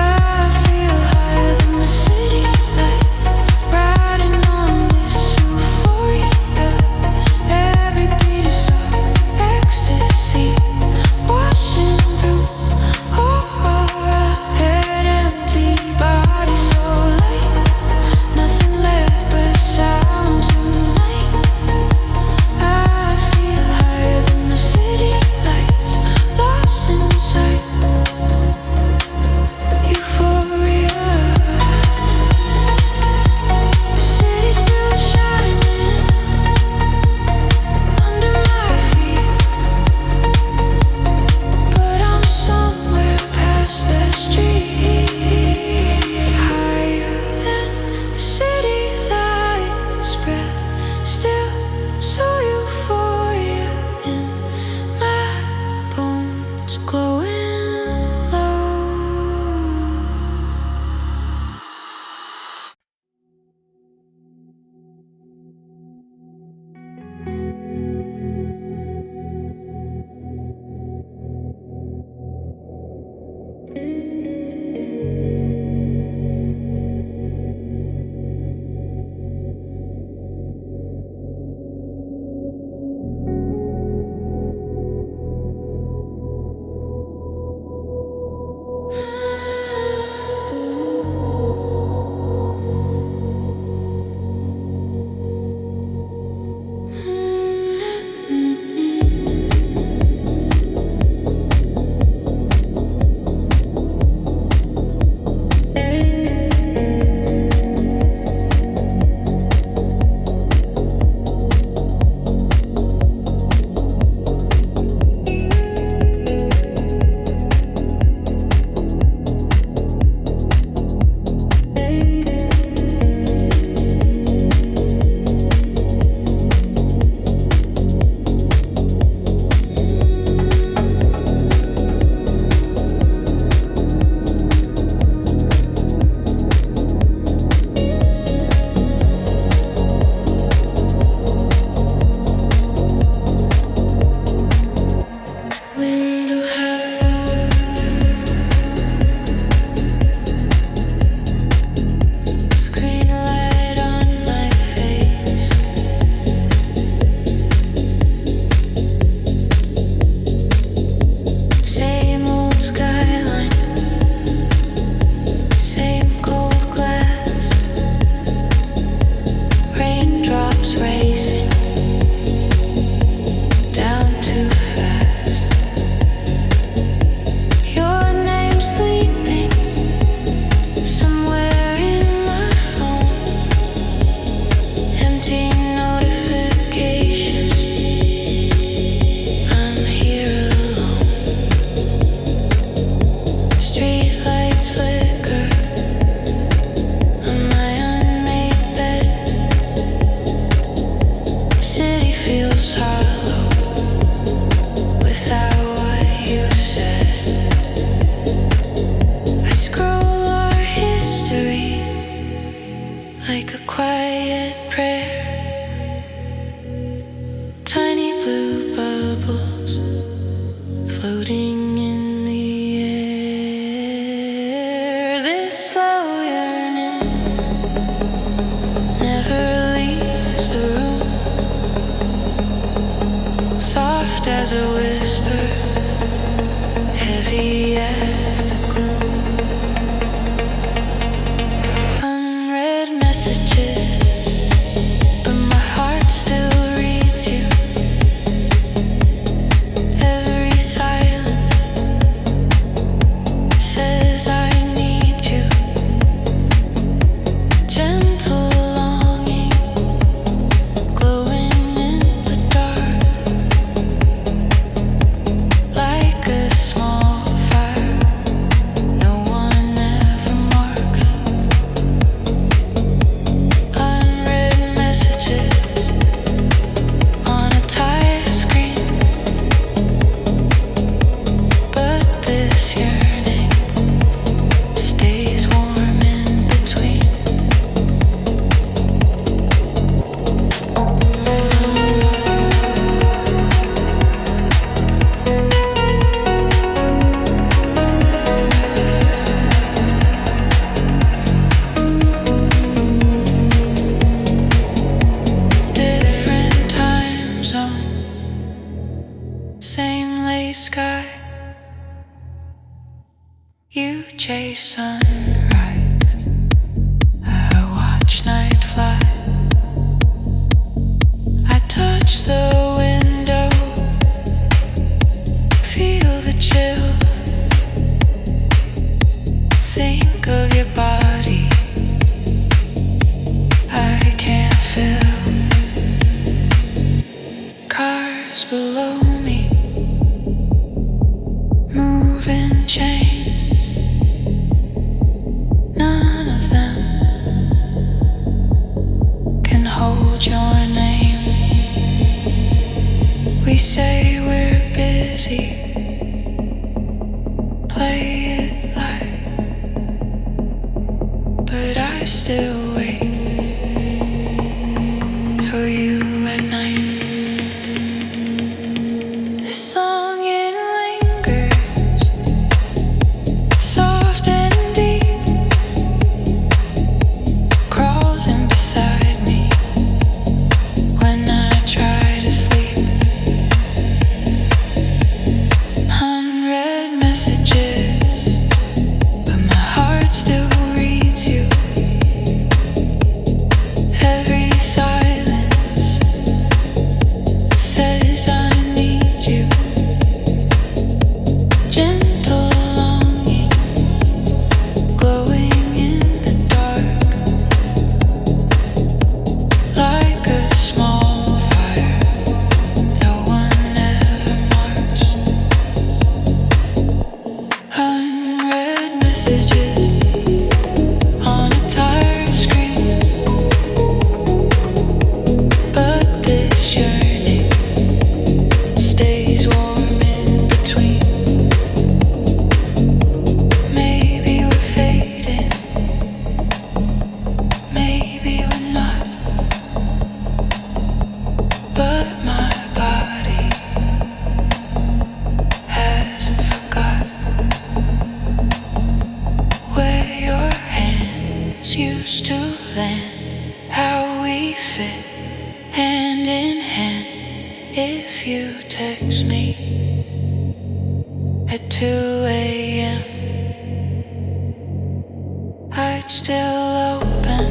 I feel You chase sunrise, I watch night fly. I touch the window, feel the chill. Think of your body, I can't feel. Cars below me, moving chains. None of them can hold your name. We say we're busy, play it like, but I still wait for you at night. This song it lingers, soft and deep, crawls in beside me when I try to sleep. Unread messages, but my heart still reads you. Every silence says I need you. Gentle longing, glowing in the dark, like a small fire no one ever marks. Unread messages on a tired screen, but this yearning stays warm in between. Maybe we're fading, maybe we're not, but my body hasn't forgot where your hands used to land, how we fit hand in hand. If you text me at 2 a.m., I'd still open.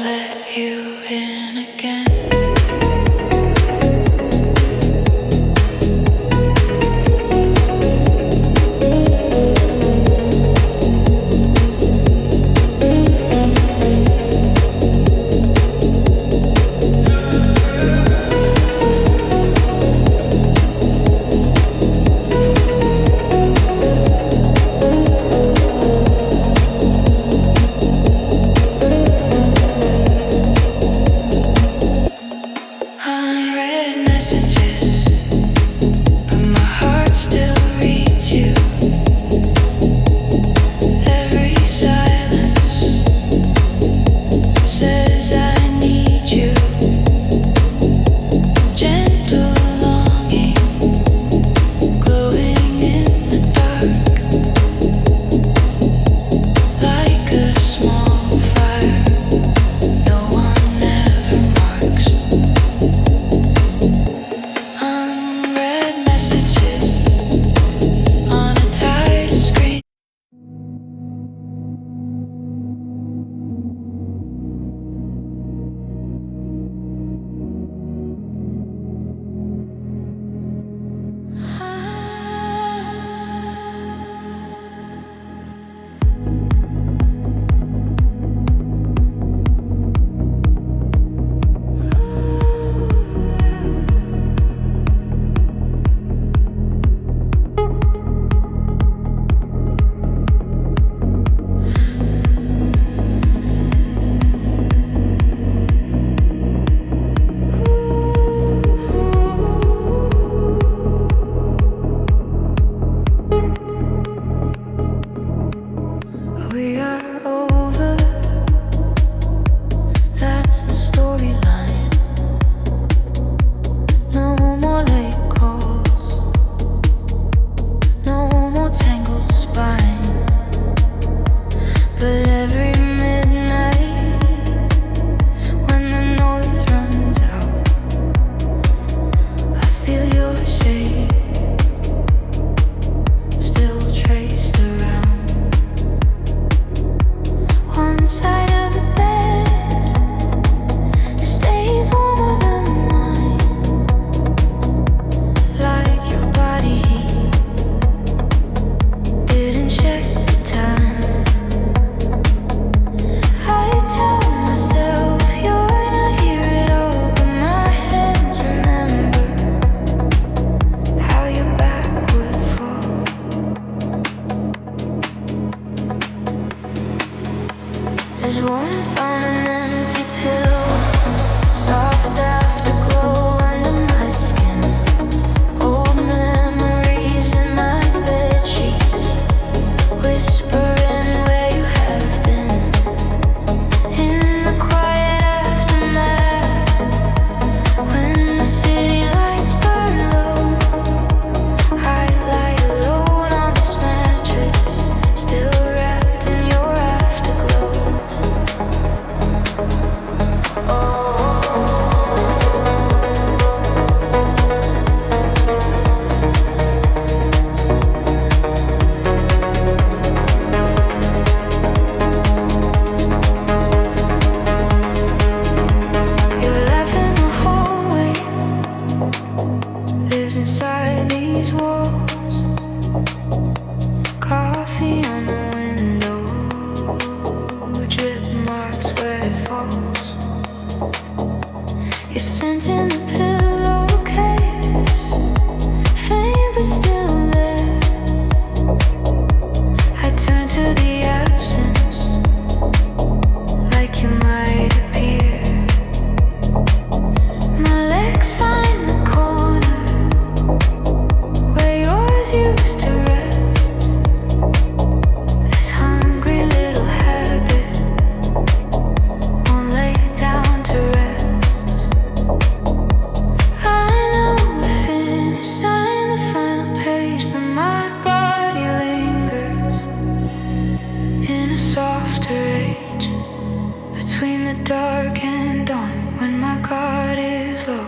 Let you in again. lives inside these walls. Coffee on the window, drip marks where it falls. You're scent in the pillowcase, faint but still there. I turn to the absence, like you might appear. My legs find the corner where yours used to rest. This hungry little habit won't lay down to rest. I know we finished, signed the final page, but my body lingers in a softer age. Between the dark and dawn, when my guard is low,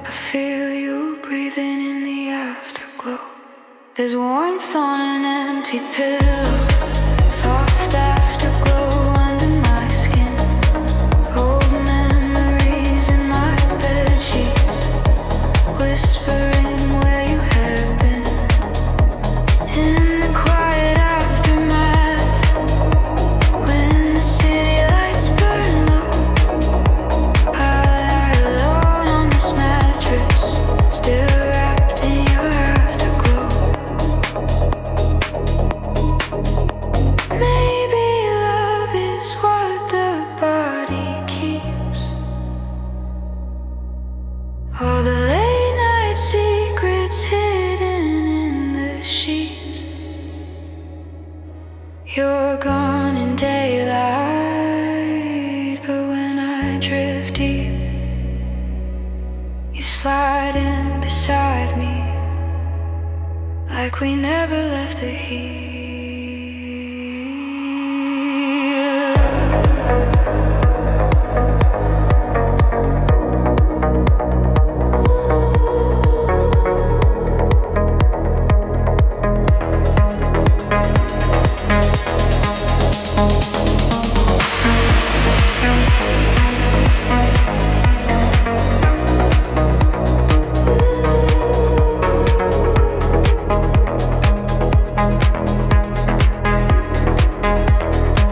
I feel you breathing in the afterglow. There's warmth on an empty pillow, soft afterglow under my skin. Old memories in my bed sheets, whispering where you have been. In the quiet aftermath, when the city lights burn low, I lie alone on this mattress, still wrapped in your afterglow. Maybe love is what the body keeps. All the late night secrets hidden in the sheets. You're gone in daylight, but when I drift deep, you slide in beside me, like we never left the heat.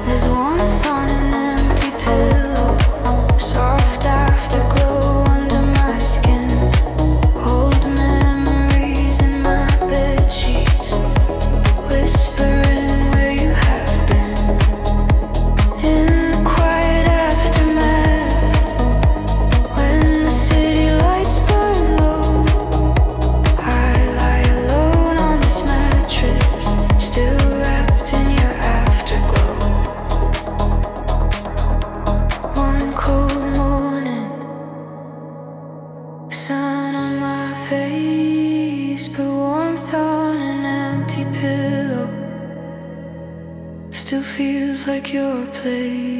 There's warmth on an empty pillow, soft afterglow under my skin. Old memories in my bed sheets, whispering where you have been. In the quiet aftermath, when the city lights burn low, I lie alone on this mattress, still wrapped in your afterglow. One cold morning, sun on my face, but warmth on an empty pillow still feels like your place.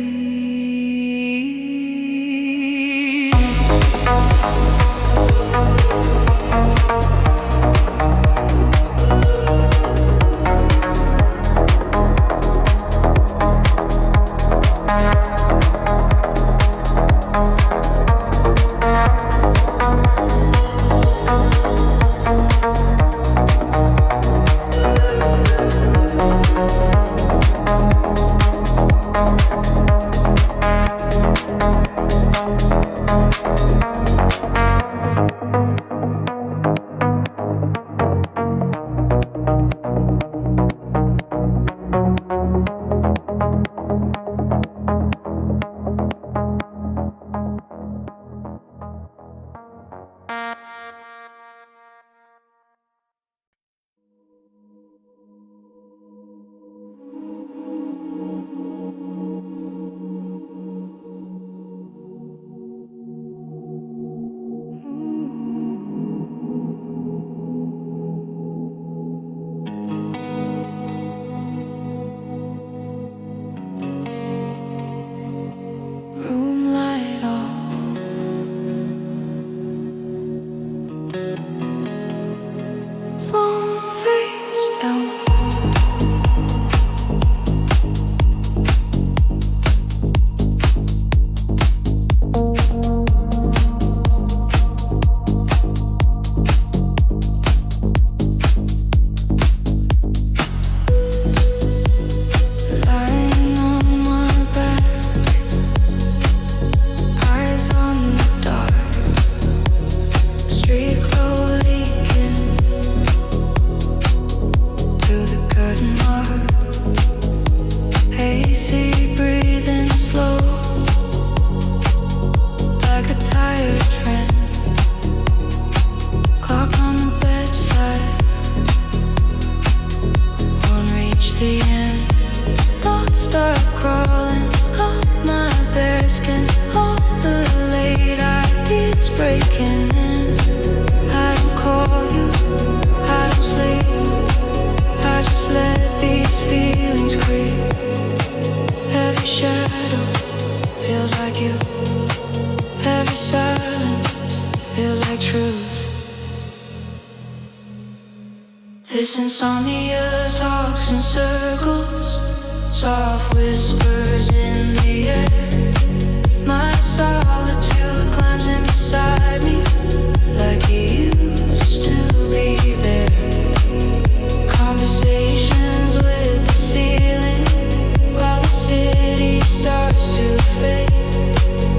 Room light on, phone face down. This insomnia talks in circles, soft whispers in the air. My solitude climbs in beside me, like he used to be there. Conversations with the ceiling, while the city starts to fade.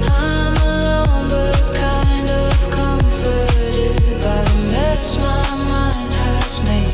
I'm alone but kind of comforted by the mess my mind has made.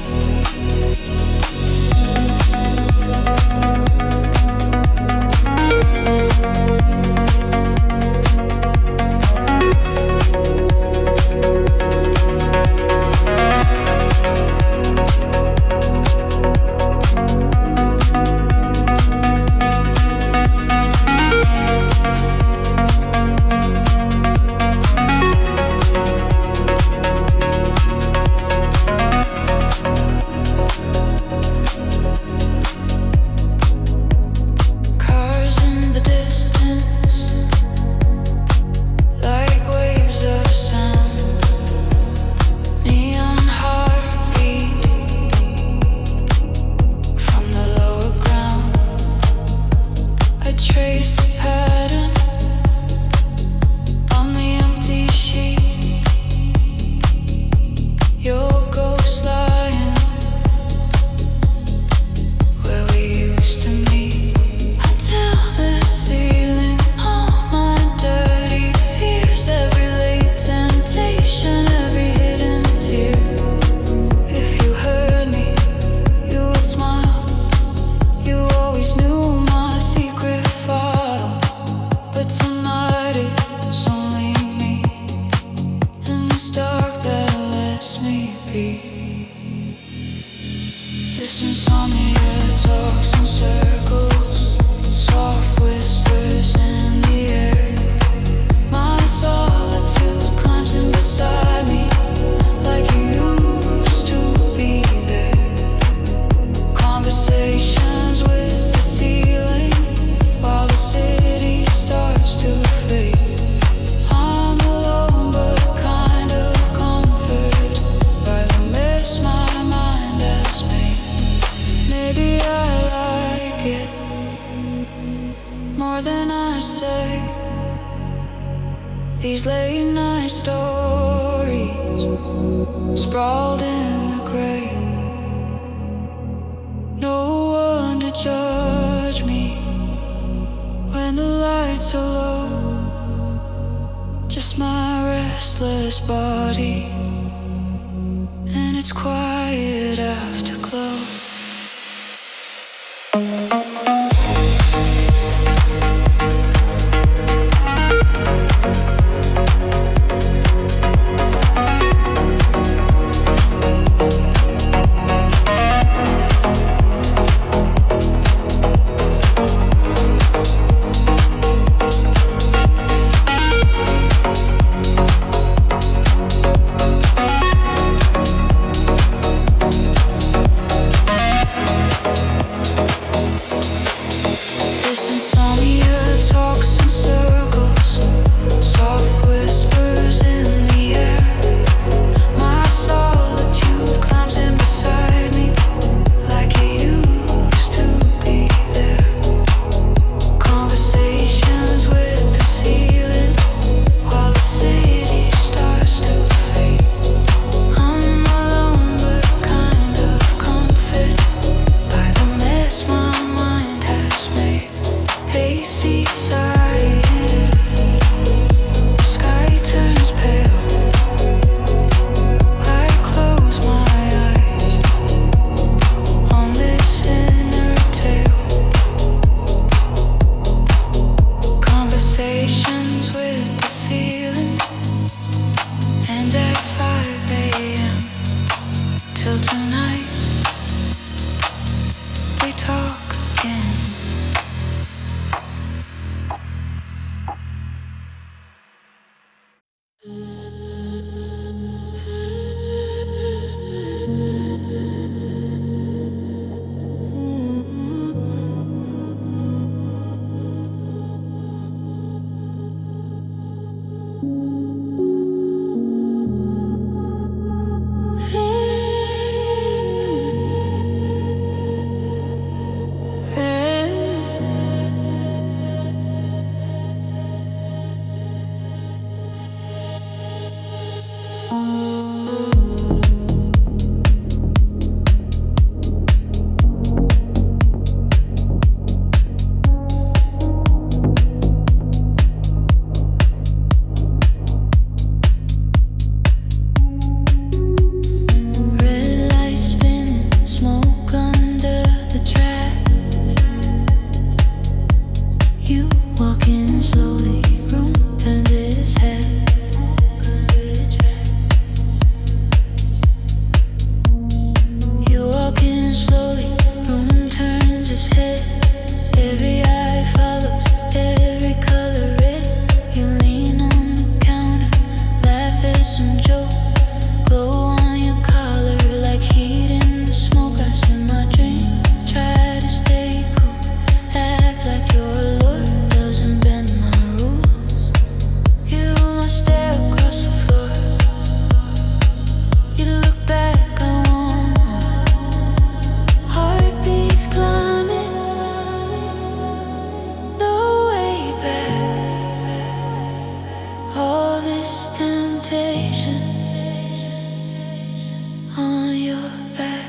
your bed.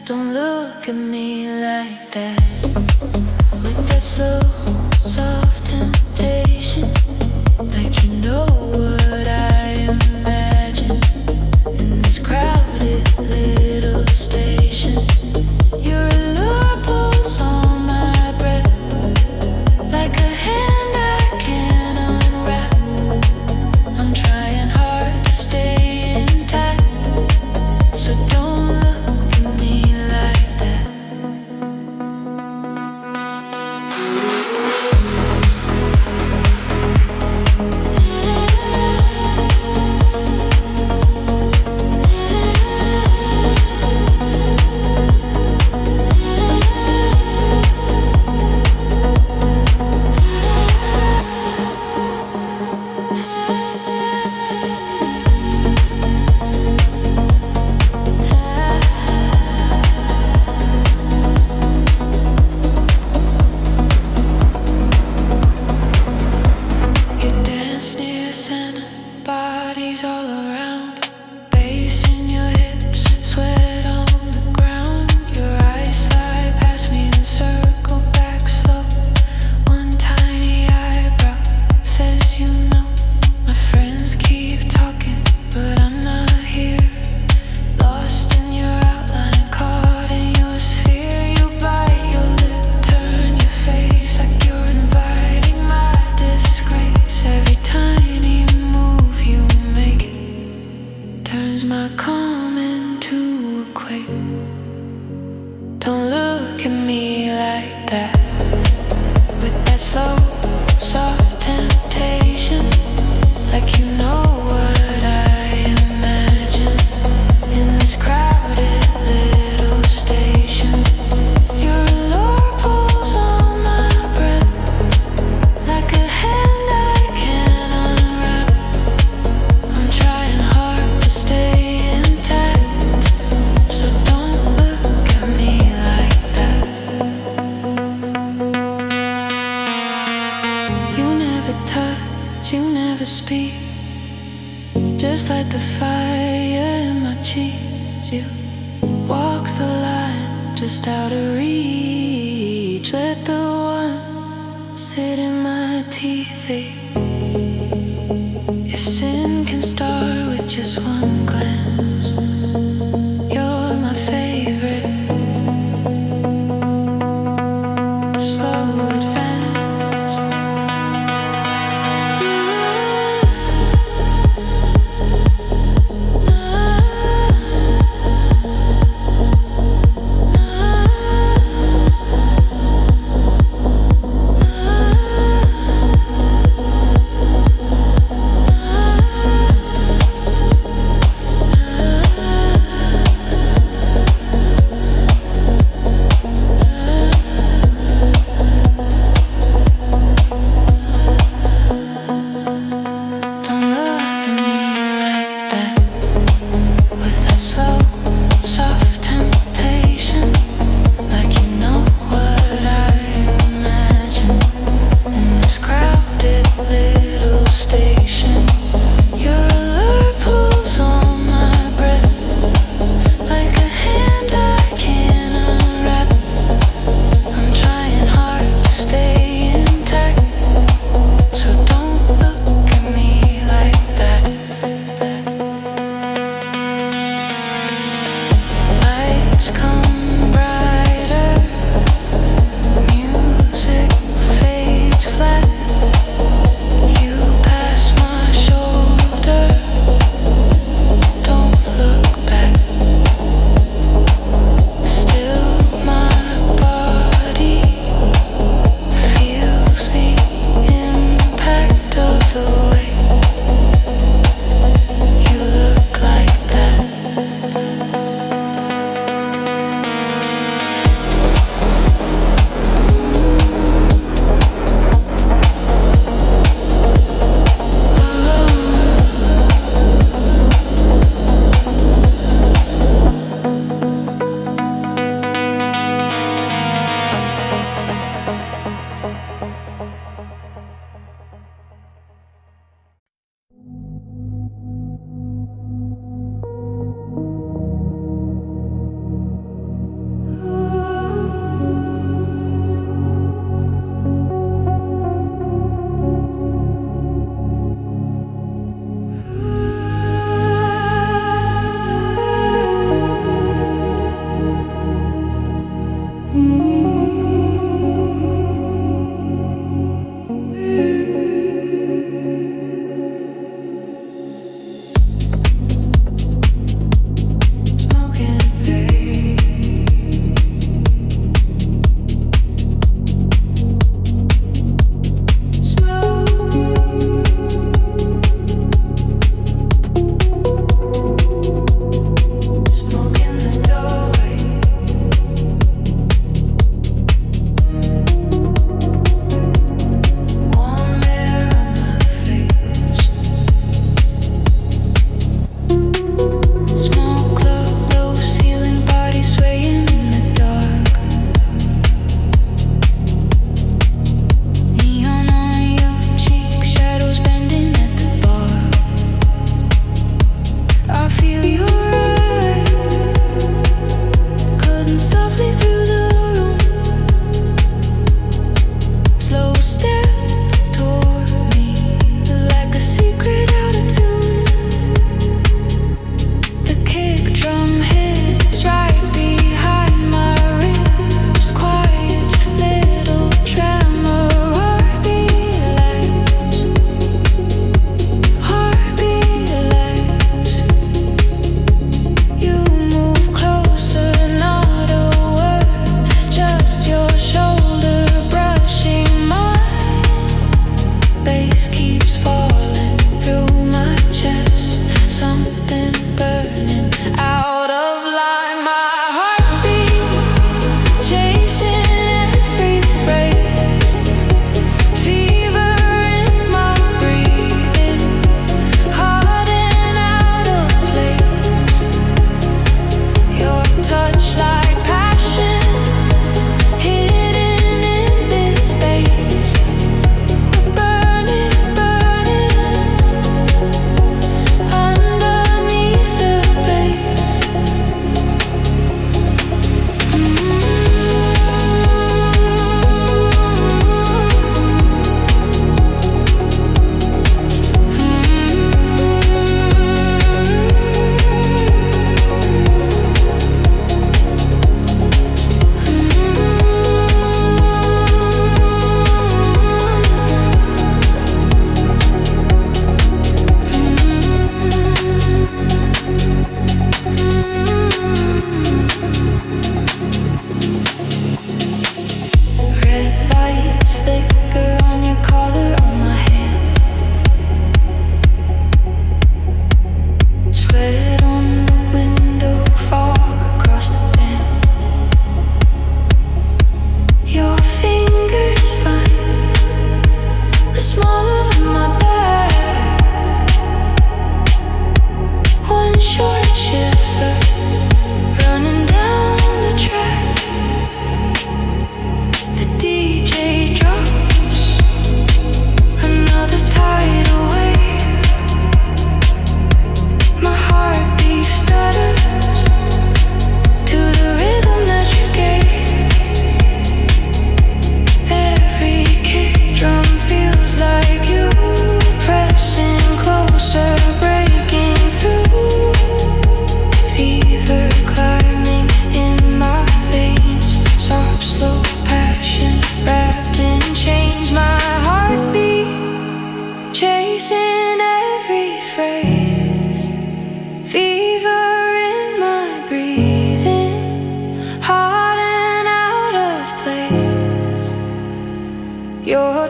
Don't look at me like that. With that slow, soft temptation, like you know what I imagine. In this crowded little station, your allure pulls on my breath, like a hand I can't unwrap. I'm trying hard to stay intact, so don't look at me like that. You dance near center, bodies all around, bass in your hips, sweat on the ground. Your eyes slide past me and circle back slow. One tiny eyebrow says you know. My friends keep talking, but I'm not here. Lost in your outline, caught in your sphere. You bite your lip, turn your face like you're inviting my disgrace. Every tiny move you make turns my calm into a quake. Don't look at me like that. With that slow, soft temptation, like you know what I imagine. In this crowded little station, your allure pulls on my breath, like a hand I can't unwrap. I'm trying hard to stay intact, so don't look at me like that. You never touch, you never speak, just like the fire in my cheeks. You walk the line just out of reach. Let the one sit in my teeth. If sin can start with just one glance, you're my favorite. Slow advance.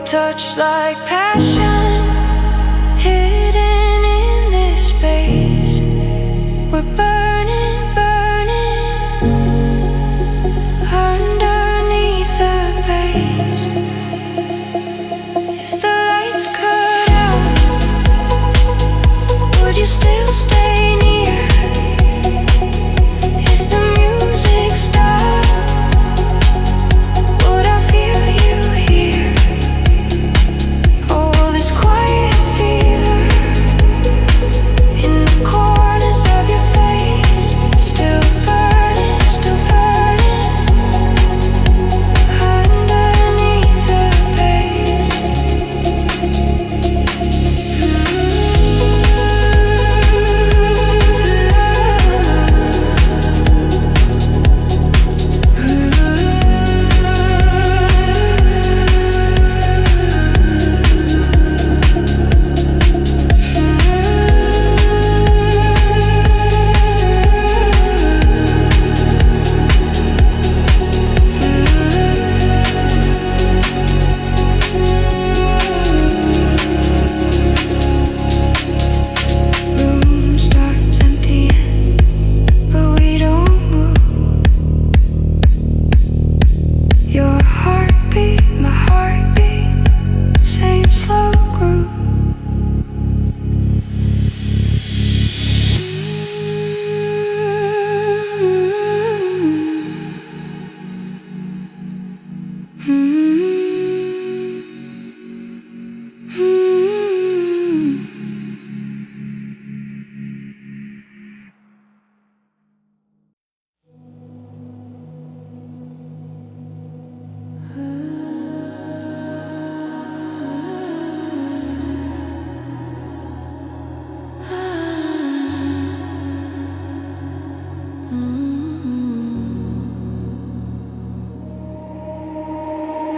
touch like passion, hidden in this space. We're burning, burning underneath the base. If the lights cut out, would you still stay near? If the music stopped, would I feel you here? Oh, this quiet fever in the corners of your face, still burning underneath the base. Room starts emptying, but we don't move. Your heartbeat, my heartbeat, same slow groove.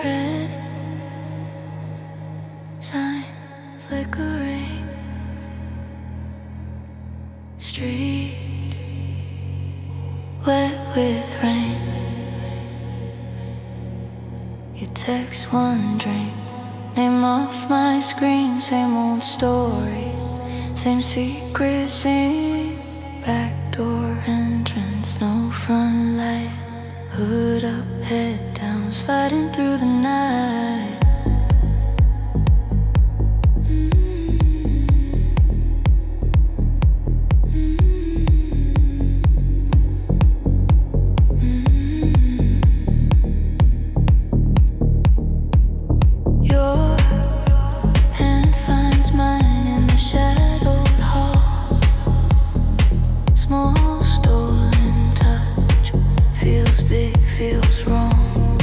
Red sign flickering, street wet with rain. You text one drink, name off my screen. Same old stories, same secrets, same backdoor entrance. No front light, hood up, head down, sliding through the night. Your hand finds mine in the shadowed hall. Small stolen touch, feels big, feels wrong.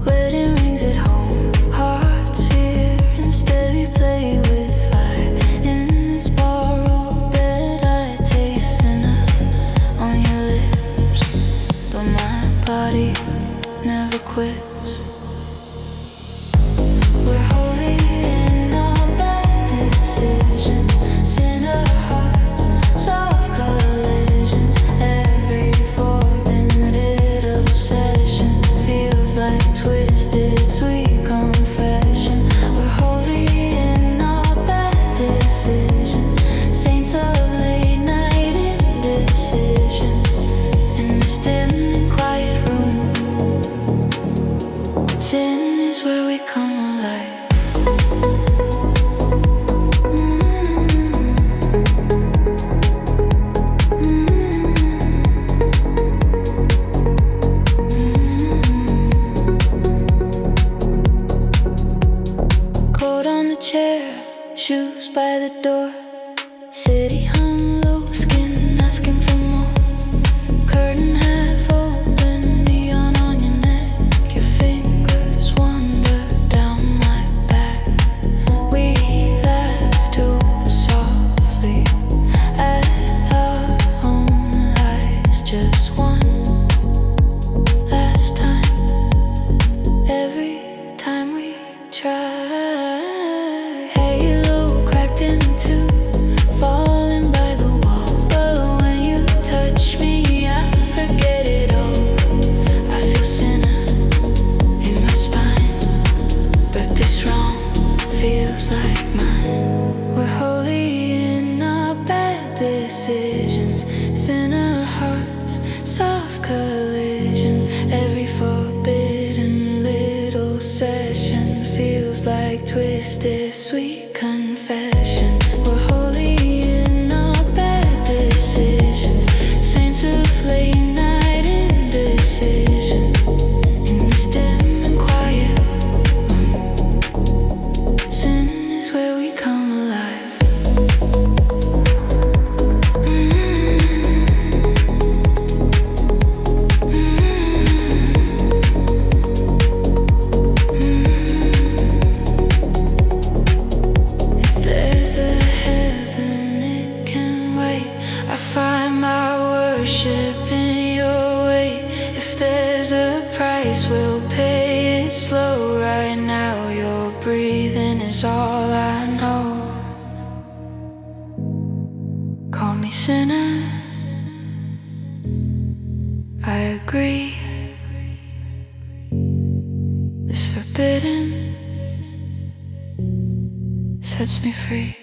Wedding rings at home, hearts here. Instead we play with fire in this borrowed bed. I taste enough on your lips, but my body never quits. We're holy in our bad decisions, sinner hearts, soft collisions. Every forbidden decisions. It's in our hearts, soft collisions. Every forbidden little session feels like twisted, sweet confession. We're holy in our bad decisions, saints of late night indecision. In this dim and quiet room, sin is where we come alive. We'll pay it slow right now. Your breathing is all I know. Call me sinner, I agree. This forbidden sets me free.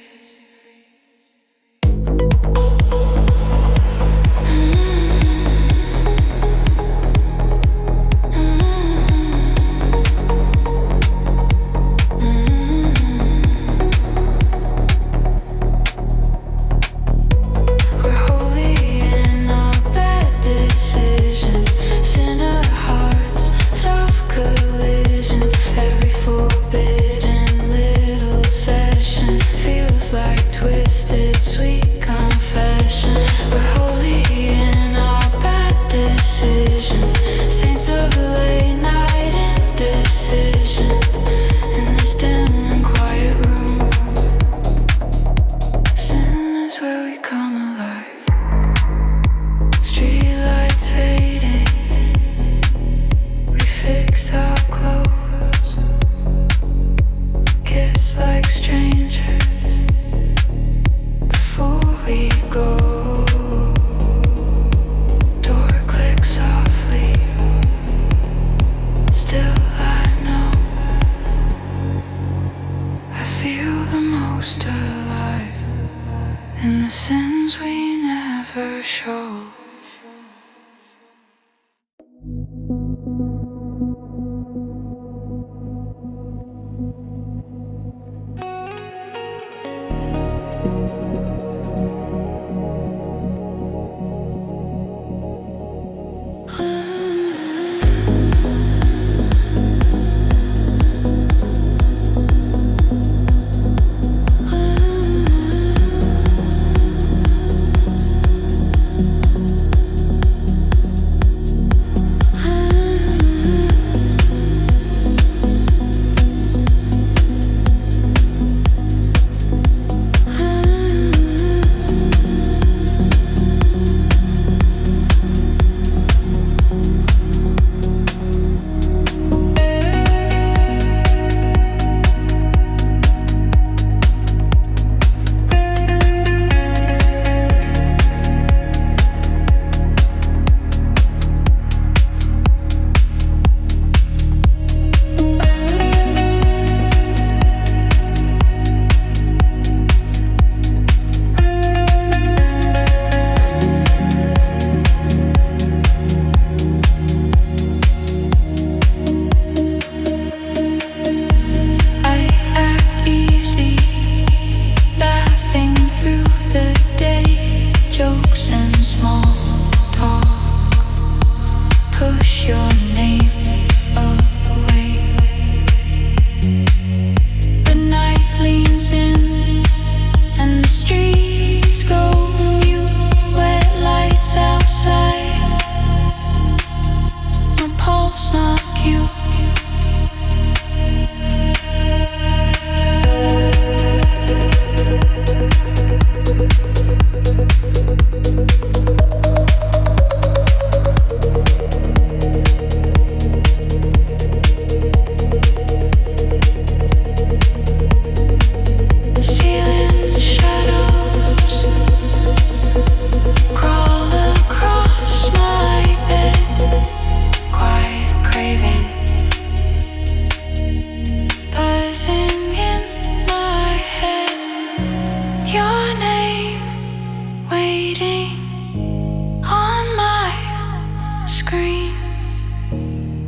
painting on my screen.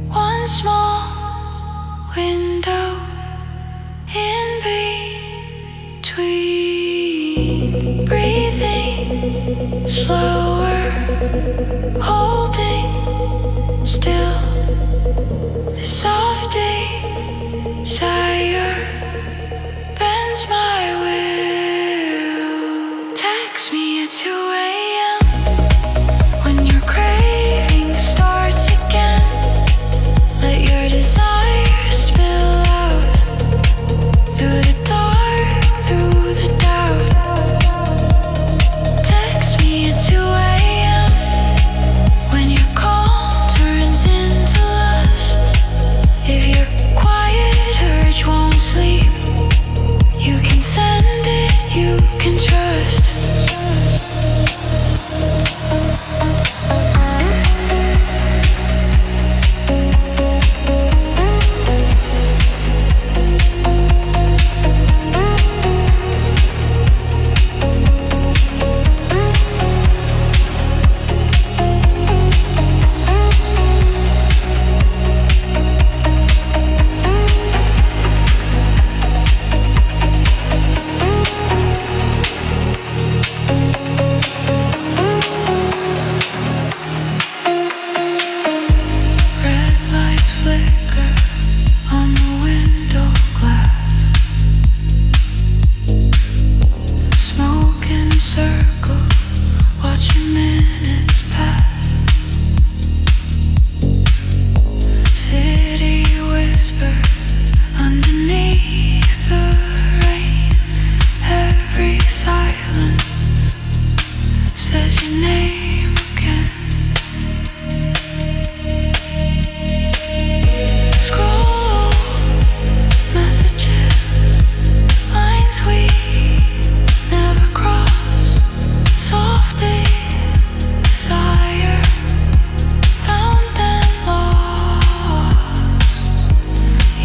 One small window in between. Breathing slower, holding still. The soft desire bends my will. Text me at 2 a.m. when your craving starts again. Let your desire spill out through the dark, through the doubt. Text me at 2 a.m. when your calm turns into lust. If your quiet urge won't sleep, you can send it, you can trust. Red lights flicker on the window glass. Smoke in circles, watching minutes pass. City whispers underneath the rain. Every silence says your name again. Scroll messages, lines we never cross. Soft desire found then lost.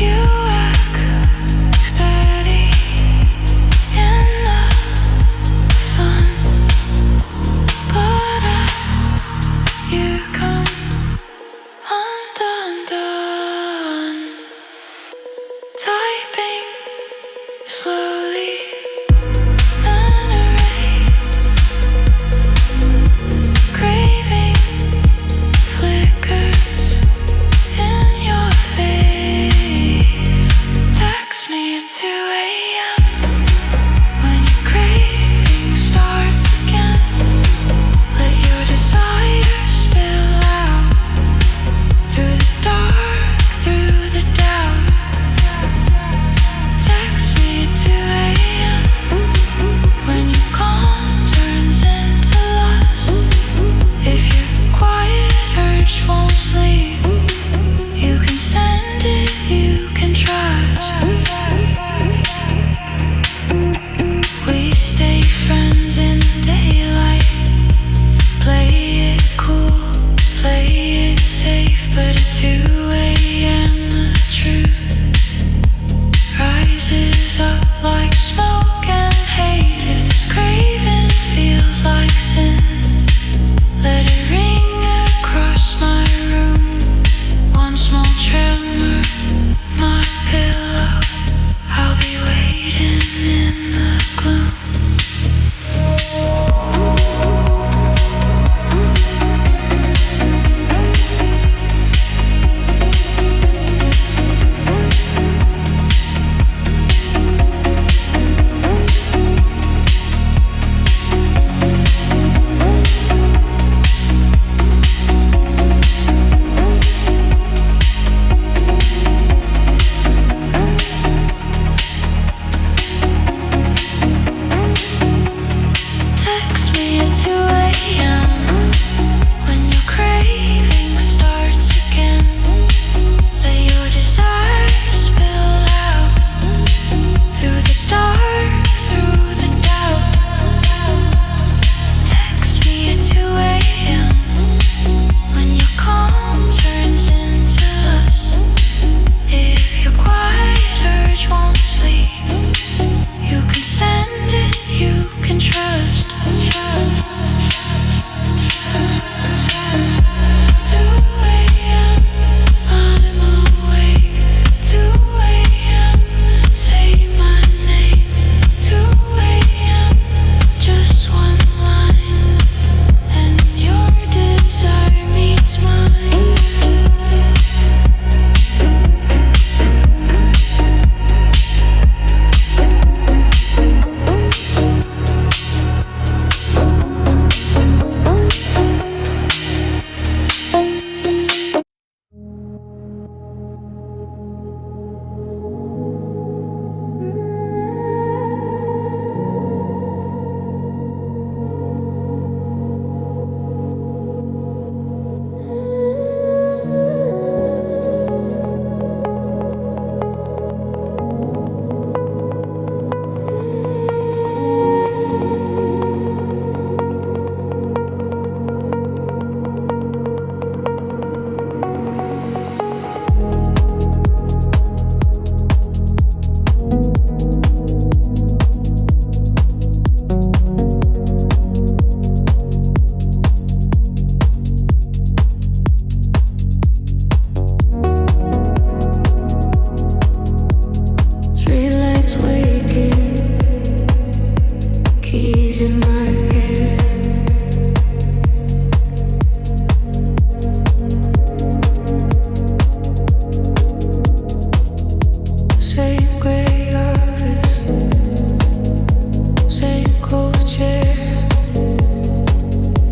You act steady in the sun, but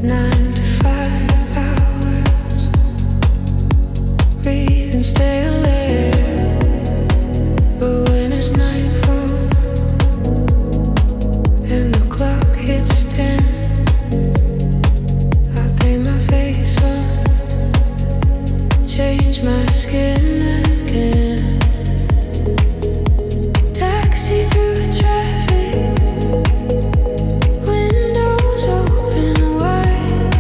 9 to 5 hours. Breathe and stay alert. But when it's nightfall and the clock hits 10, I paint my face on, change my skin again. Taxi through traffic, windows open wide,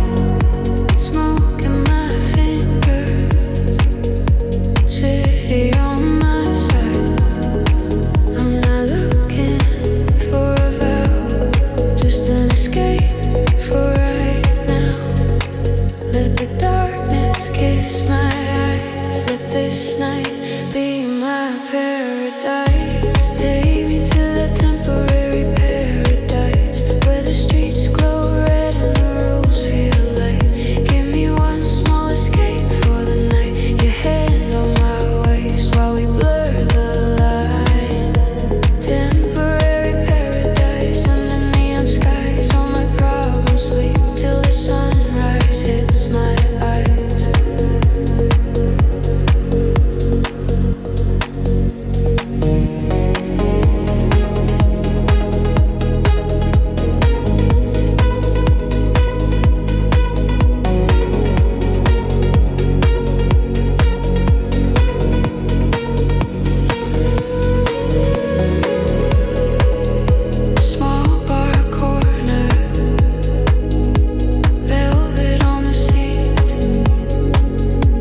smoke in my fingers, city on my side. I'm not looking for a vow, just an escape for right now. Let the darkness kiss my eyes, let this night be my paradise. Take me to that temporary paradise where the streets glow red and the rules feel light. Give me one small escape for the night. Your hand on my waist while we blur the line. Temporary paradise under neon skies. All my problems sleep till the sunrise hits my eyes. Small bar corner, velvet on the seat,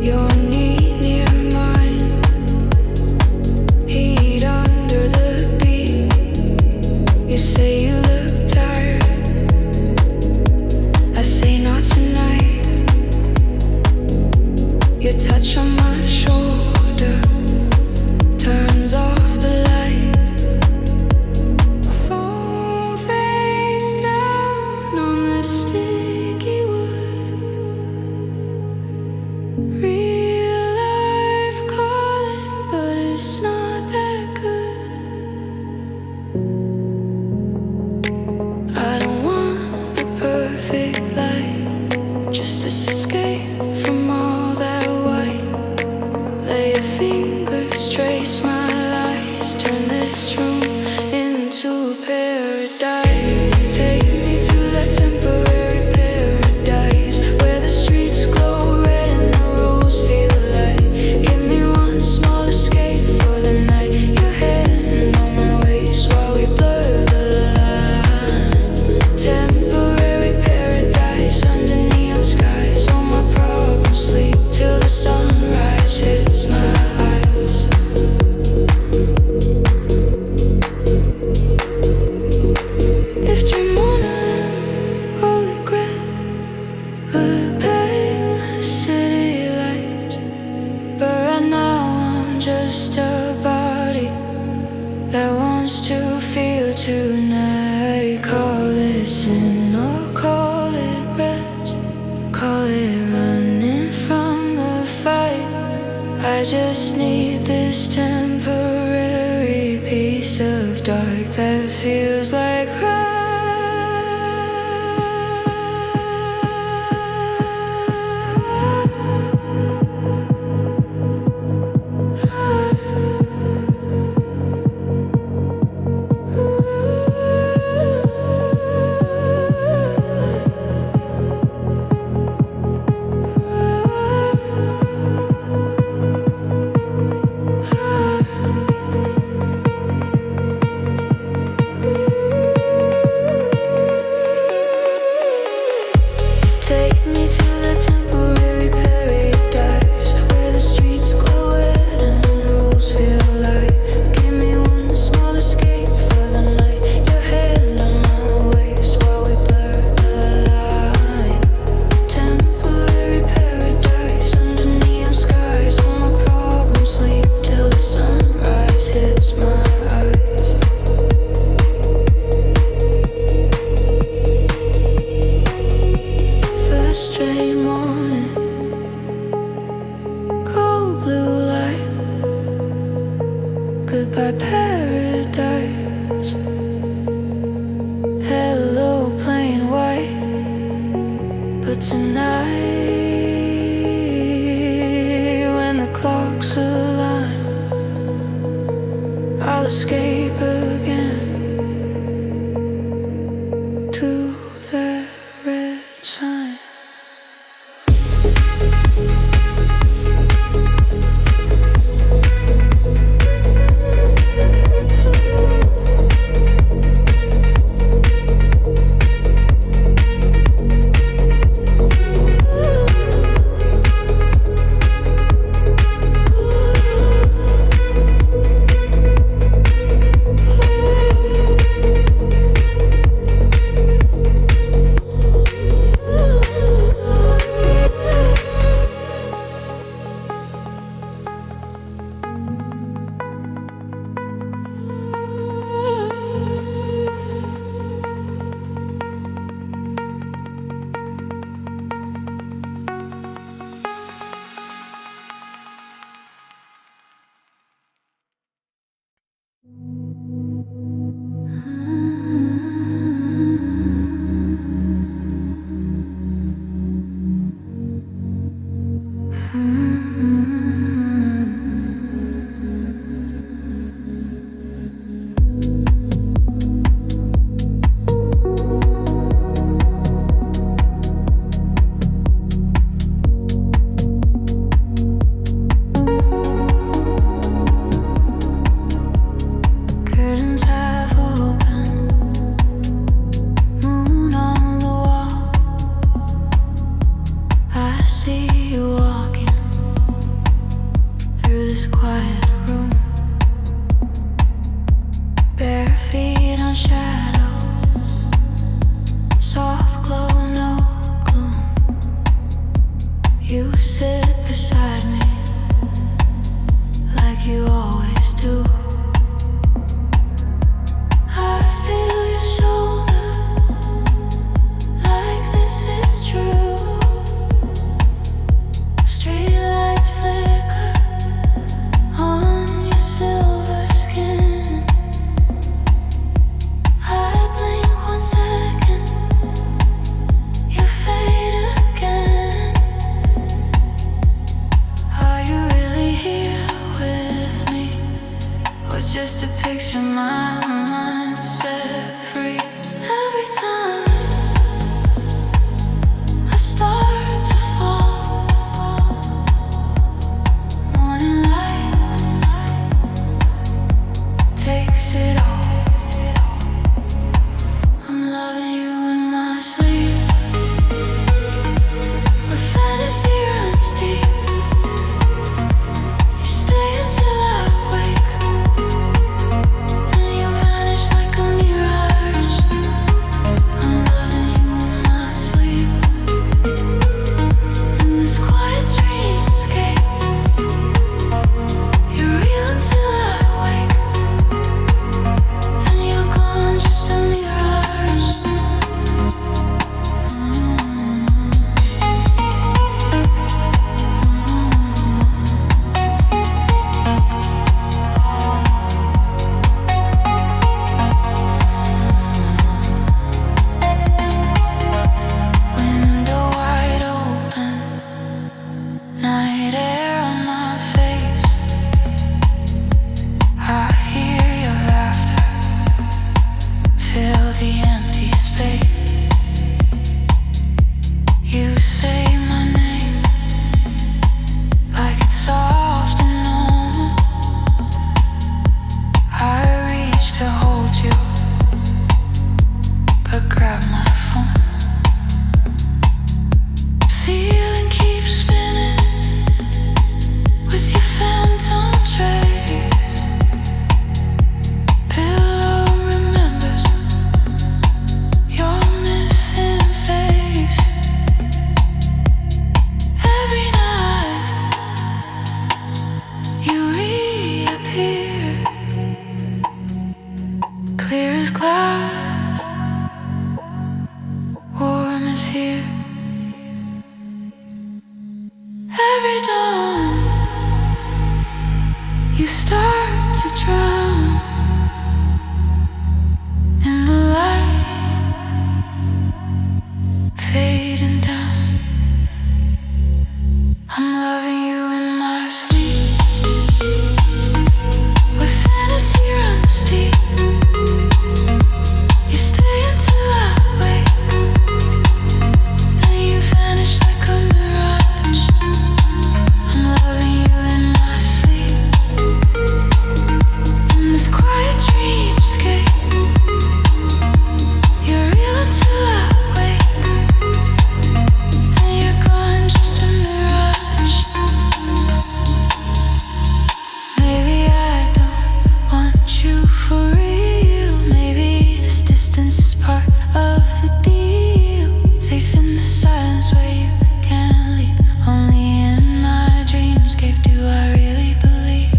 your knee near mine, heat under the beat. You say you look tired, I say not tonight. Your touch on my shoulder turns off the light. Fall face down on the sticky wood. Real life calling, but it's not that good. I don't want a perfect life, just this escape from all that white. Lay your fingers, trace my lies, turn this room into a paradise. Take me to that temporary paradise where the streets glow red and the rules feel light. Give me one small escape for the night. Your hand on my waist while we blur the line. Temporary paradise under neon skies. All my problems sleep till the sunrise hits my eyes. If dream morning, holy grail, would pay my city lights. But right now I'm just a body that wants to feel tonight. Call it sin or call it rest, call it running from the fight. I just need this temporary piece of dark that feels like train more But tonight, when the clocks align, I'll escape again to that red sign. loving you in my sleep. With fantasy runs deep. You stay until I wake. Then you vanish like a mirage. I'm loving you in my sleep. In this quiet dreamscape. You're real until I wake. Then you're gone, just a mirage. Maybe I don't want you for real. Maybe this distance is part of the deal. Safe in the silence where you can't leave. Only in my dreamscape do I really believe.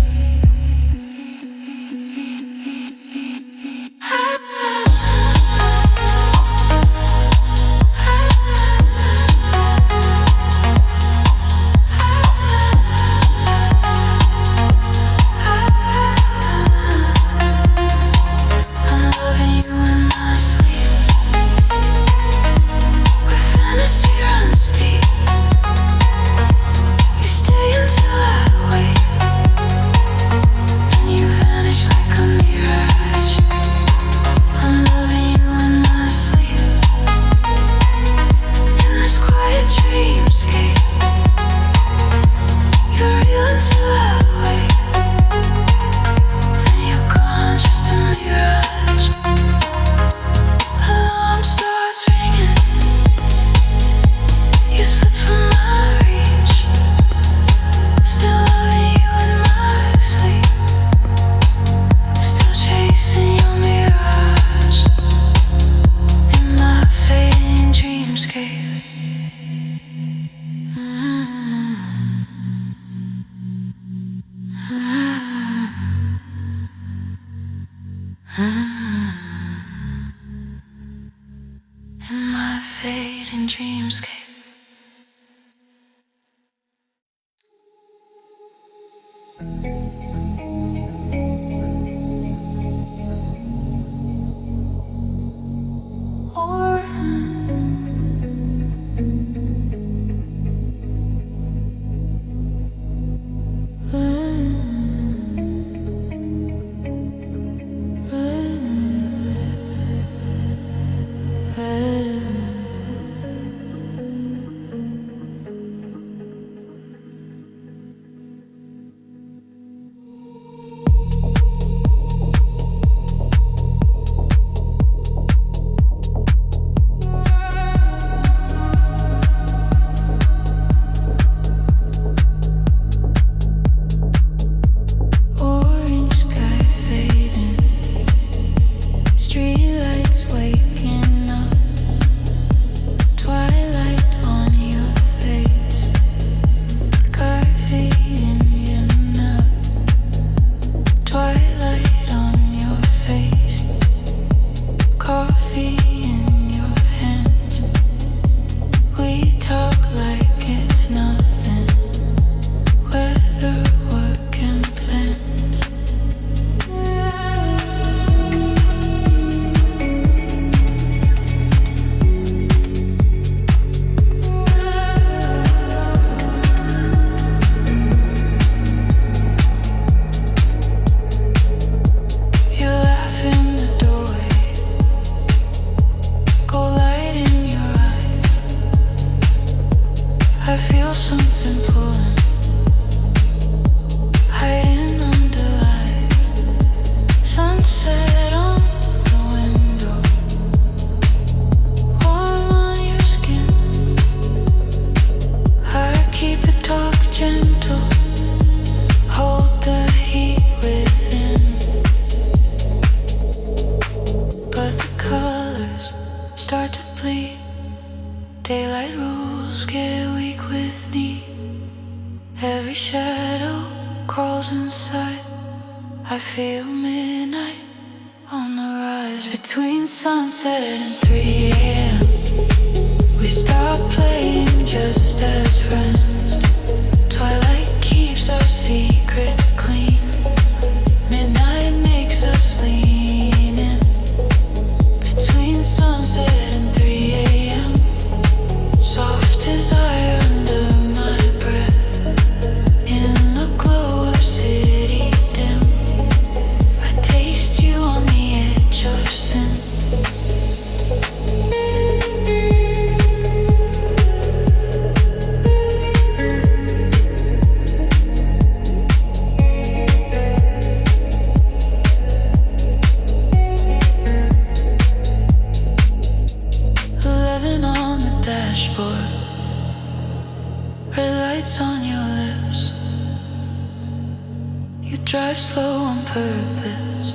I'm loving you in my sleep. Where fantasy runs deep. You stay until I wake. Then you vanish like a mirage. I'm loving you in my sleep. In this quiet dreamscape. You're real until I wake. Then you're gone, just a mirage. Alarm starts ringing. You slip from my reach. Still loving you in my sleep. Still chasing your mirage. In my fading dreamscape. In my fading dreamscape. Or orange sky fading. Streetlights waking up. Twilight on your face. Coffee in your nut. Twilight on your face. Coffee in your hand. We talk like it's nothing. Weather, work and plans. You laugh in the doorway. Go light in your eyes. I feel something pulling. Hiding under lights. Sunset on the window. Warm on your skin. I keep the talk gentle. Hold the heat within. But the colors start to bleed. Daylight rules get weak with need. Every shadow crawls inside. I feel midnight on the rise. Between sunset and 3 a.m. We stop playing just as friends. Twilight keeps our secrets clean. Midnight makes us lean in. Between sunset and 3 a.m. Soft desire under my breath. red lights on your lips. You drive slow on purpose.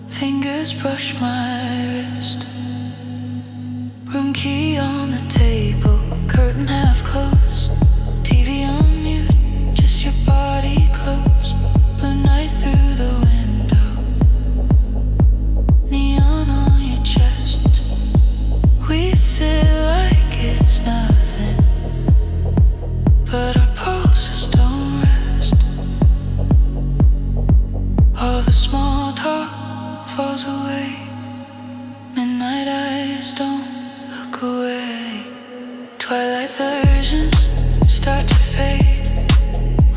Fingers brush my wrist. Room key on the table, curtain half closed. TV on mute, just your body close. Blue night through the window. Neon on your chest. We sit like it's nothing, but our pulses don't rest. All the small talk falls away. Midnight eyes don't look away. Twilight versions start to fade.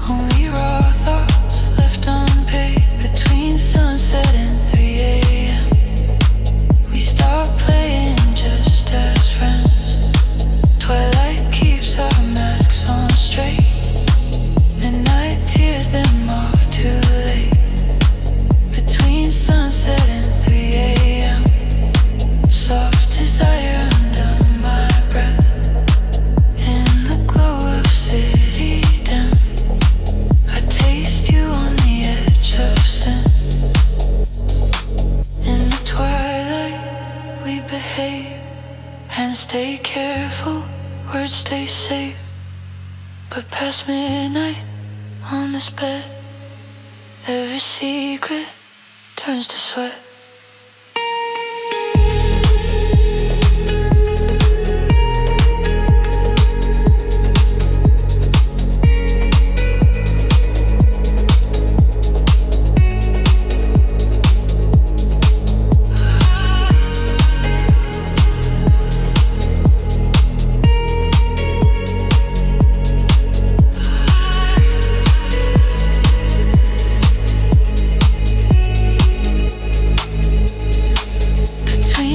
Only raw thoughts left unpaid. Between sunset and 3 a.m. we start playing just as friends. Twilight keeps our masks on straight. Midnight tears them off too late. Between sunset and 3 a.m. soft desire under my breath. In the glow of city dim, I taste you on the edge of sin. In the twilight we behave. Hands stay careful, words stay safe. But past midnight on this bed, every secret turns to sweat.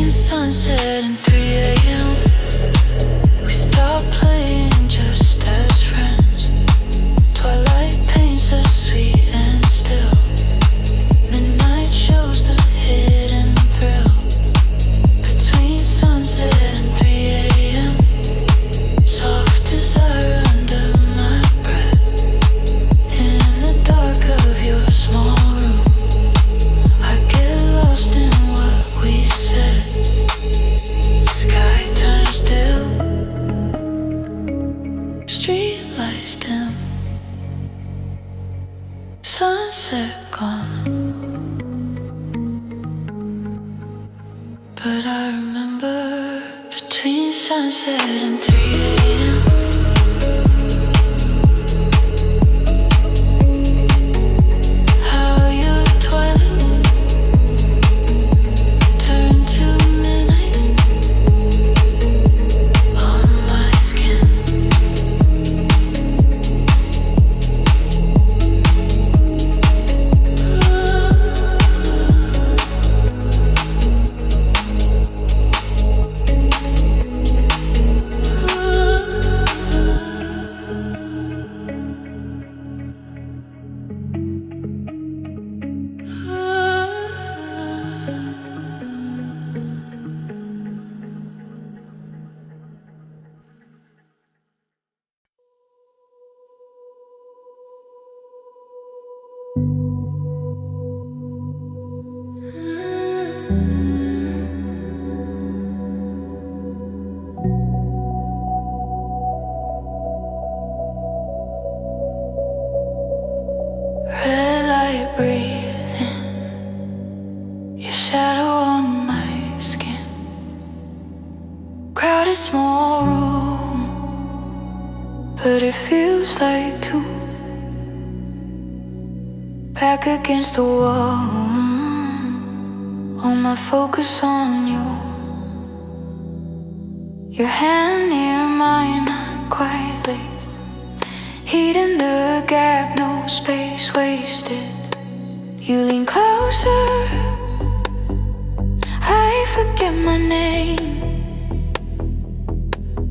Sunset and 3 a.m. we stop playing just as friends. Twilight paints us sweet and still. Midnight shows the hidden thrill. Between sunset and 3 a.m. soft desire under my breath. In the dark of your small room, I get lost in what we said. Sky turns dim, street lights dim, sunset gone. But I remember between sunset and 3 a.m. how your twilight turned to midnight on my skin. Red light breathing, your shadow on my skin. Crowded small room, but it feels like two. Back against the wall, all my focus on you. Your hand near mine, quite late. Heat in the gap, no space wasted. You lean closer, I forget my name.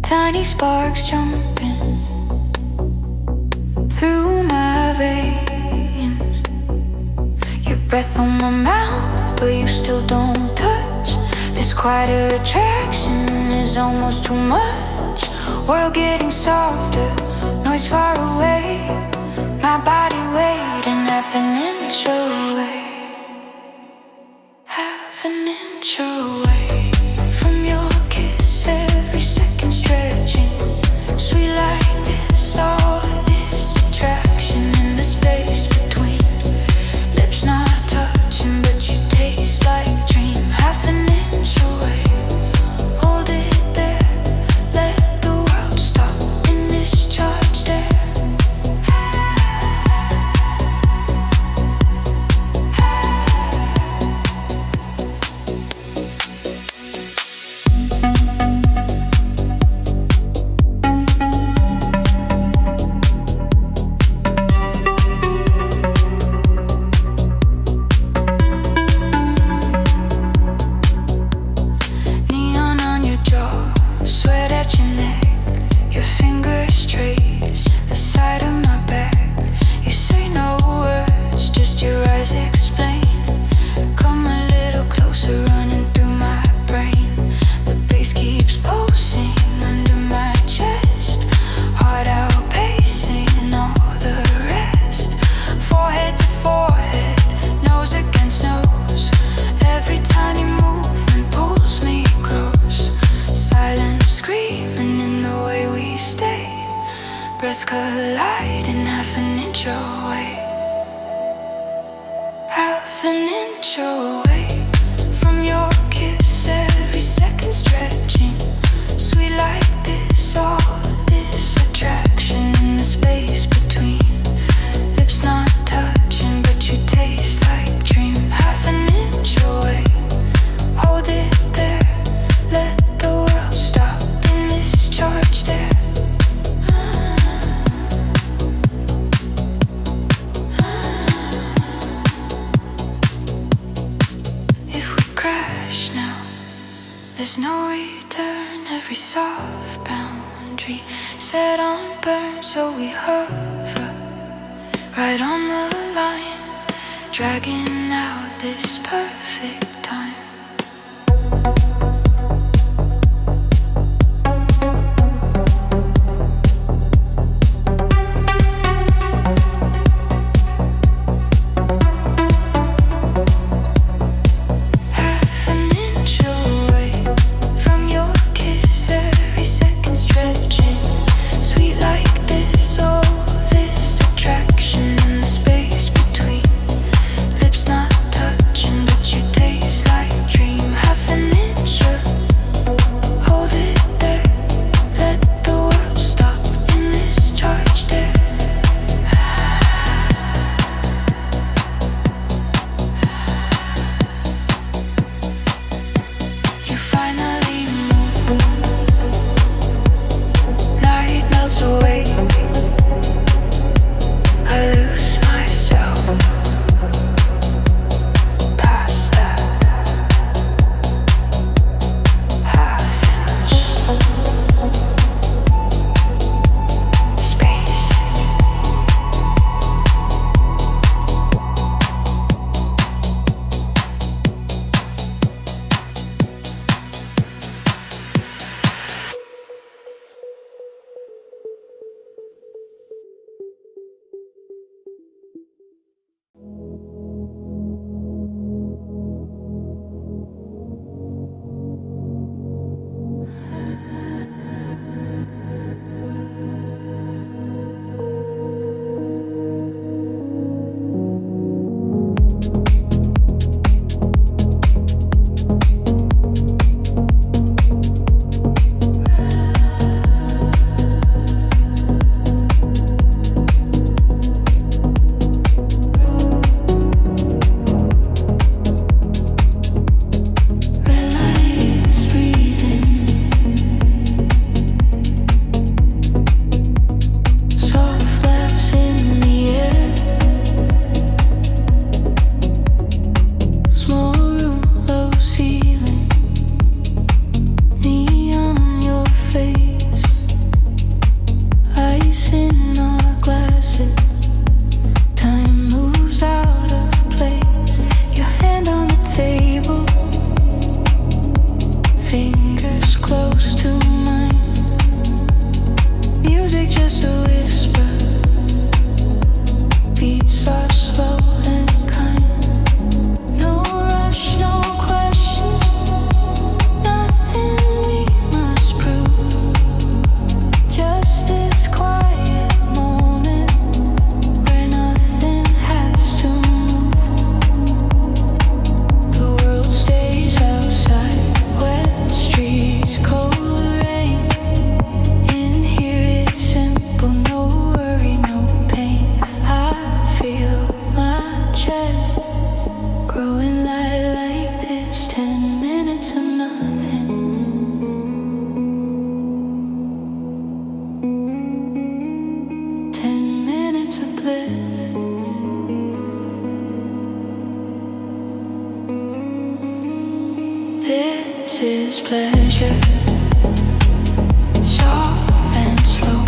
Tiny sparks jumping through my veins. Your breath on my mouth, but you still don't touch. This quiet attraction is almost too much. World getting softer, noise far away. My body waiting half an inch away. Half an inch away from your kiss, every second stretching. Sweet like this, all this attraction in the space between. Lips not touching, but you taste like a dream. Half an inch away, hold it there. Let the world stop in this charged air. Neon on your jaw, sweat at your neck. Your fingers trace the side of my back. You say no words, just your eyes explain. Come a little closer, running through my brain. The bass keeps pulsing under my chest. Heart outpacing all the rest. Forehead to forehead, nose against nose. Every tiny movement pulls me close. Silent screaming in the way we stay. Breaths colliding half an inch away. Half an inch away from your kiss, every second stretching. Sweet like this, all this attraction in the space between. Lips not touching, but you taste like a dream. Half an inch away, hold it there. Let the world stop in this charged air. If we crash now, there's no return. Every soft boundary set on burn, so we hover right on the line, dragging out this perfect time. Half an inch away from your kiss, every second stretching. Sweet like this, all this attraction in the space between. Lips not touching, but you taste like bliss. This is pleasure, soft and slow,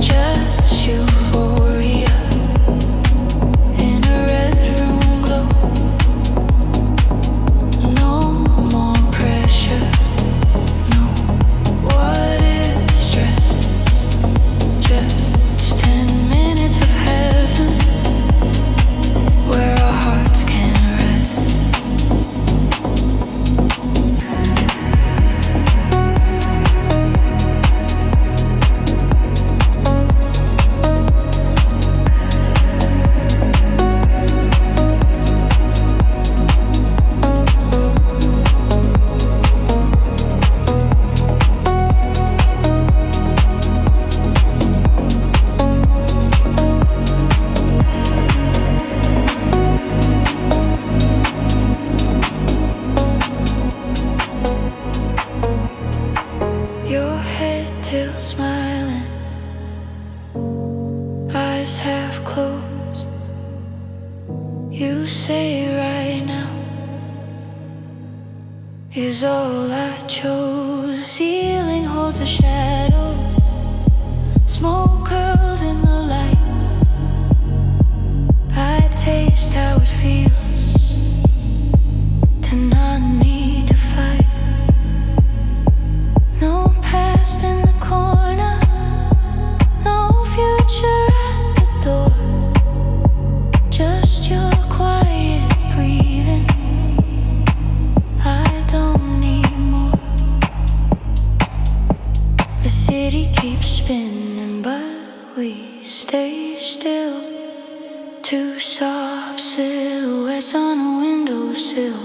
just euphoria in a red room glow. No more pressure, no. What is stress? Just 10 minutes of heaven where our hearts can rest. Your head till smiling, eyes half closed. You say right now is all I chose. Ceiling holds a shadow, smoke curls in the light. I taste how it feels to not need to fight. No past in the corner, no future at the door. Just your quiet breathing. I don't need more. The city keeps spinning, but we stay still. Two soft silhouettes on a windowsill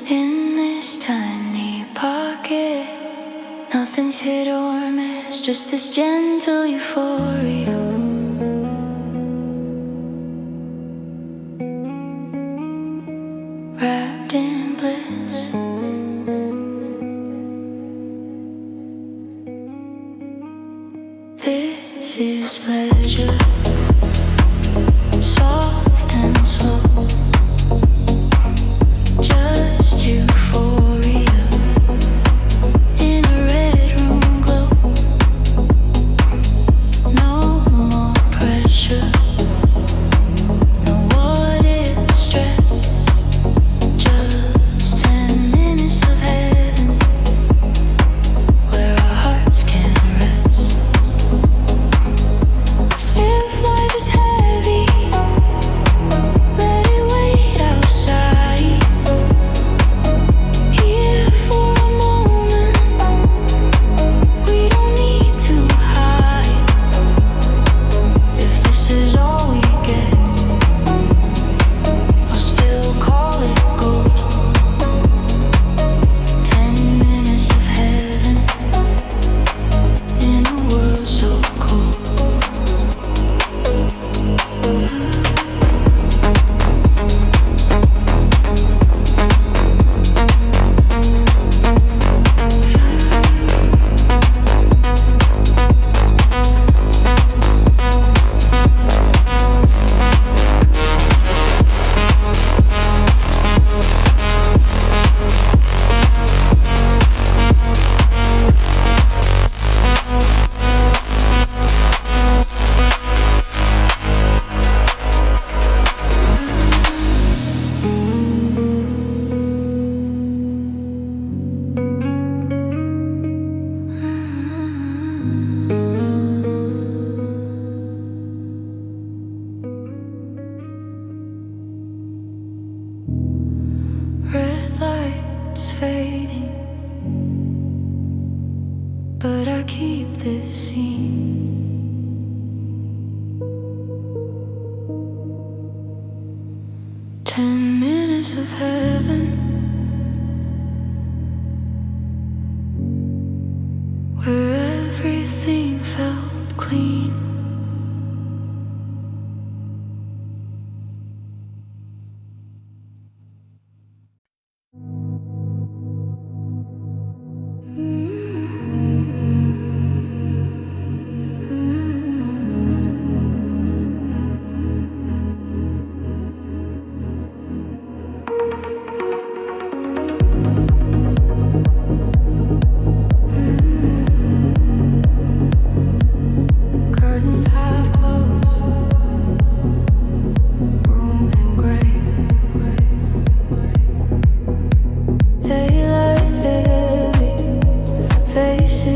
in this tiny pocket. Nothing's hit or miss, just this gentle euphoria. Wrapped in bliss. This is pleasure, soft and slow, just euphoria in a red room glow. No more pressure, no what if stress. Just 10 minutes of heaven where our hearts can rest. If life is heavy, let it wait outside. Here for a moment, we don't need to hide. If this is all we get, I'll still call it gold. 10 minutes of heaven in a world so cold. Red lights fading, but I keep this scene. Ten minutes of heaven where everything felt clean.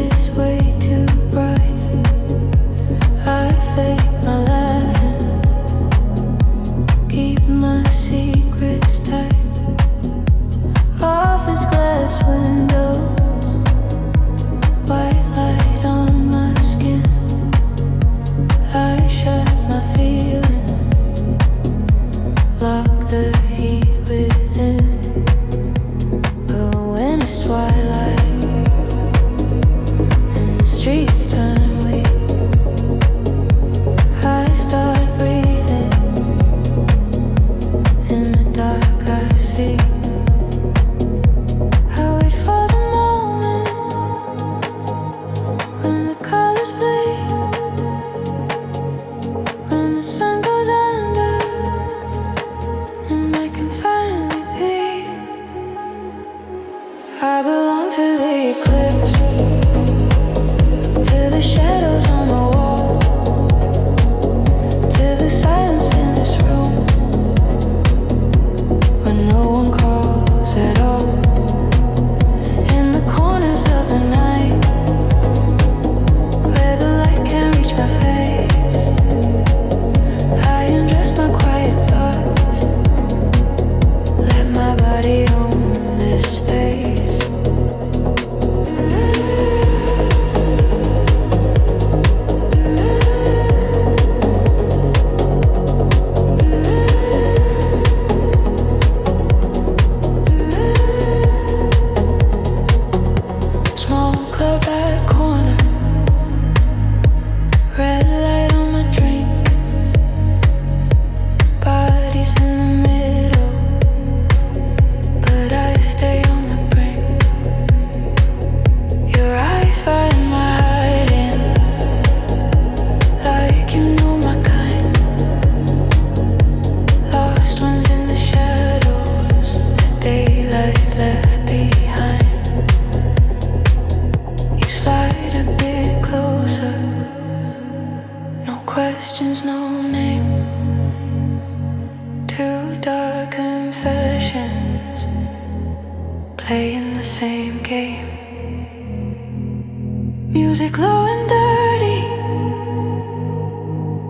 is way too bright. I fake my laughing, keep my secrets tight. Office glass windows, white light on my skin. I shut my feeling, lock the heat within. But when it's twilight and the streets turn weak, I start breathing. In the dark I see. I wait for the moment when the colors bleed, when the sun goes under and I can finally be. I belong to the eclipse, to the shadows on the wall, to the silence in this room, when no one calls at all. In the corners of the night, where the light can't reach my face, I undress my quiet thoughts, let my body own this space. Small club at corner, red light on my drink, bodies in the middle, but I stay on the brink. Your eyes find my hiding, like you know my kind. Lost ones in the shadows, the daylight left behind. You slide a bit closer, no questions, no name. Two dark confessions, playing the same game. Music low and dirty,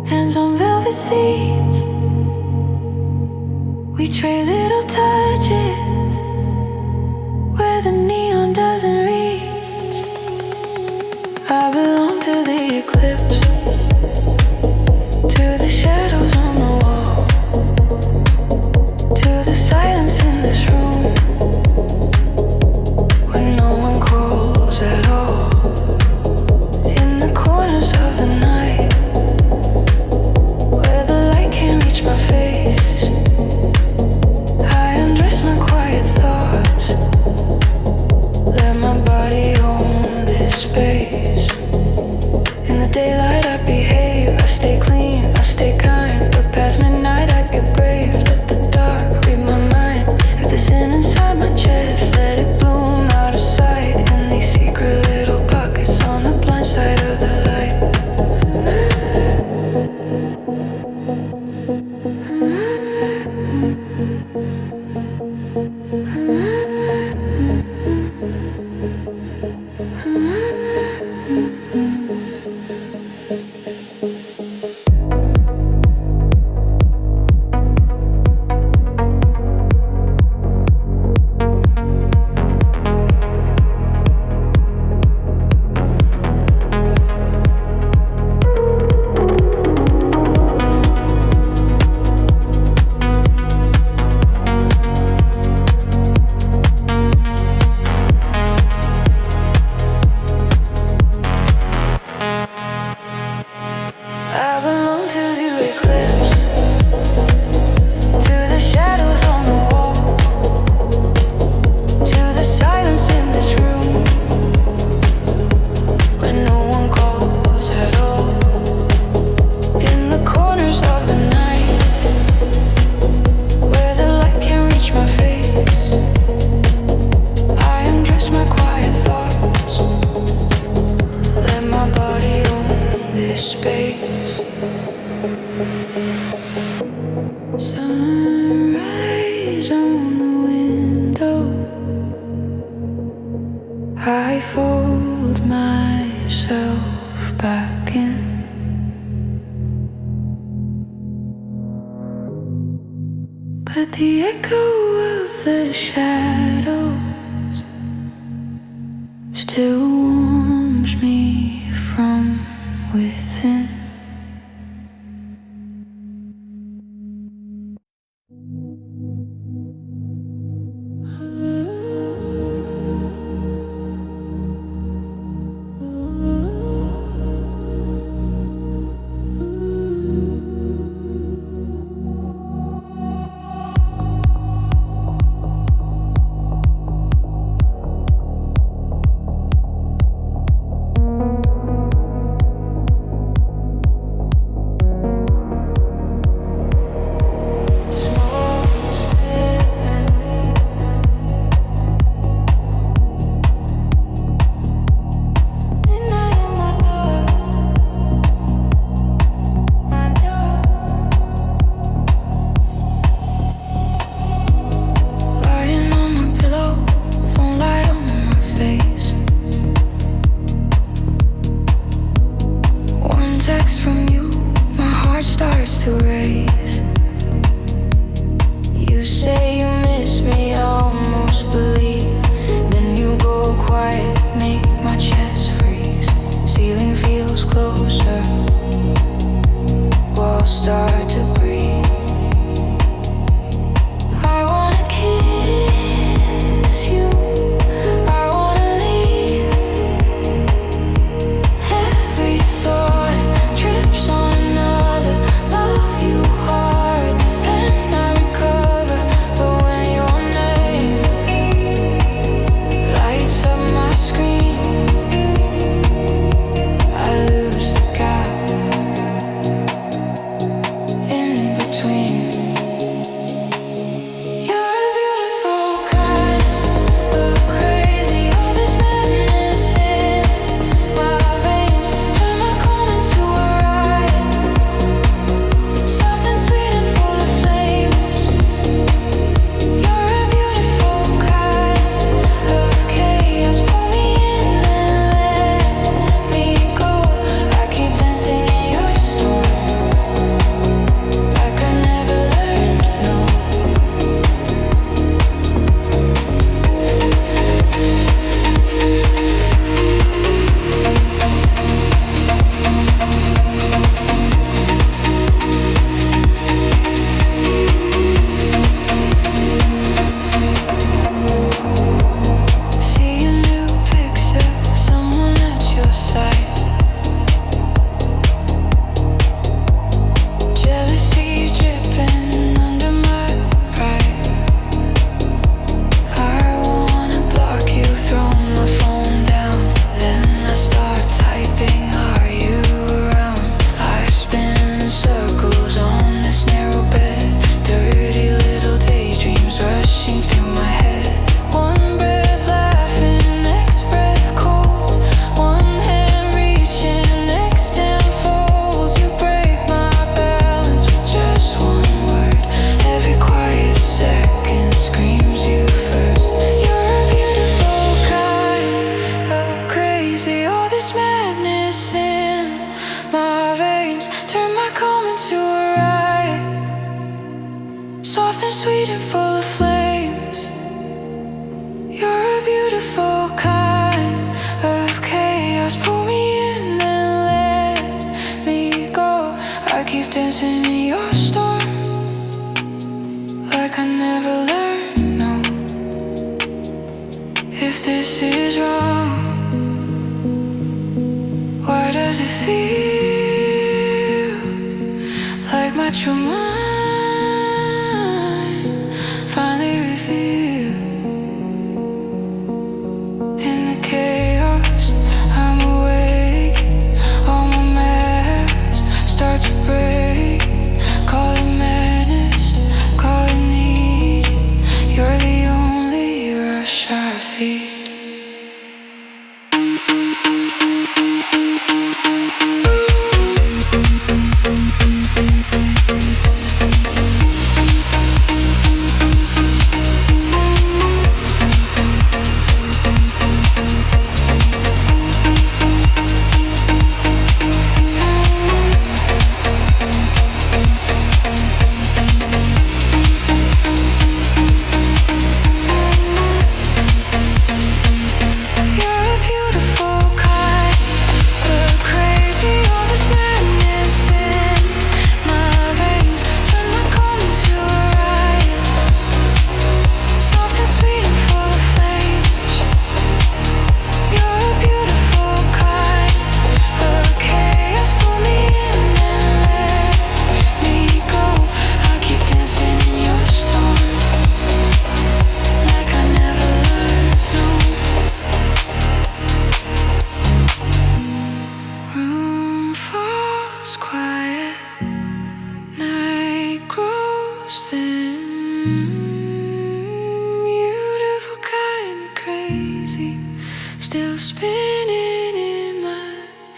hands on velvet seats. We trade little touches where the neon doesn't reach. I belong to the eclipse, to the shadows on the wall, to the silence in this room, when no one calls at all. In the corners of the night, where the light can't reach my face, I undress my quiet thoughts, let my body own this space. In the daylight I behave, I stay clean, I stay kind, but past midnight I get brave. Let the dark read my mind. If the sin inside my chest, let it bloom out of sight, in these secret little pockets on the blind side of the light. I fold my myself back in. But the echo of the shadows still warms me from within.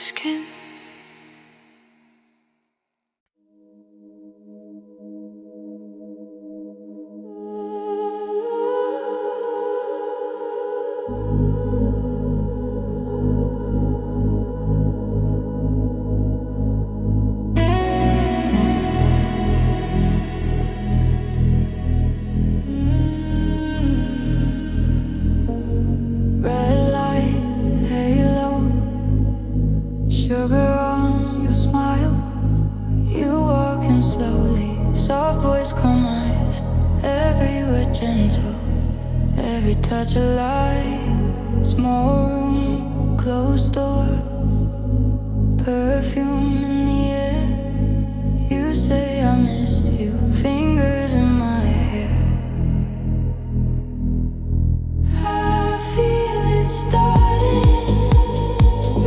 skin. Touch a light, small room, closed door, perfume in the air. You say I missed you, fingers in my hair. I feel it starting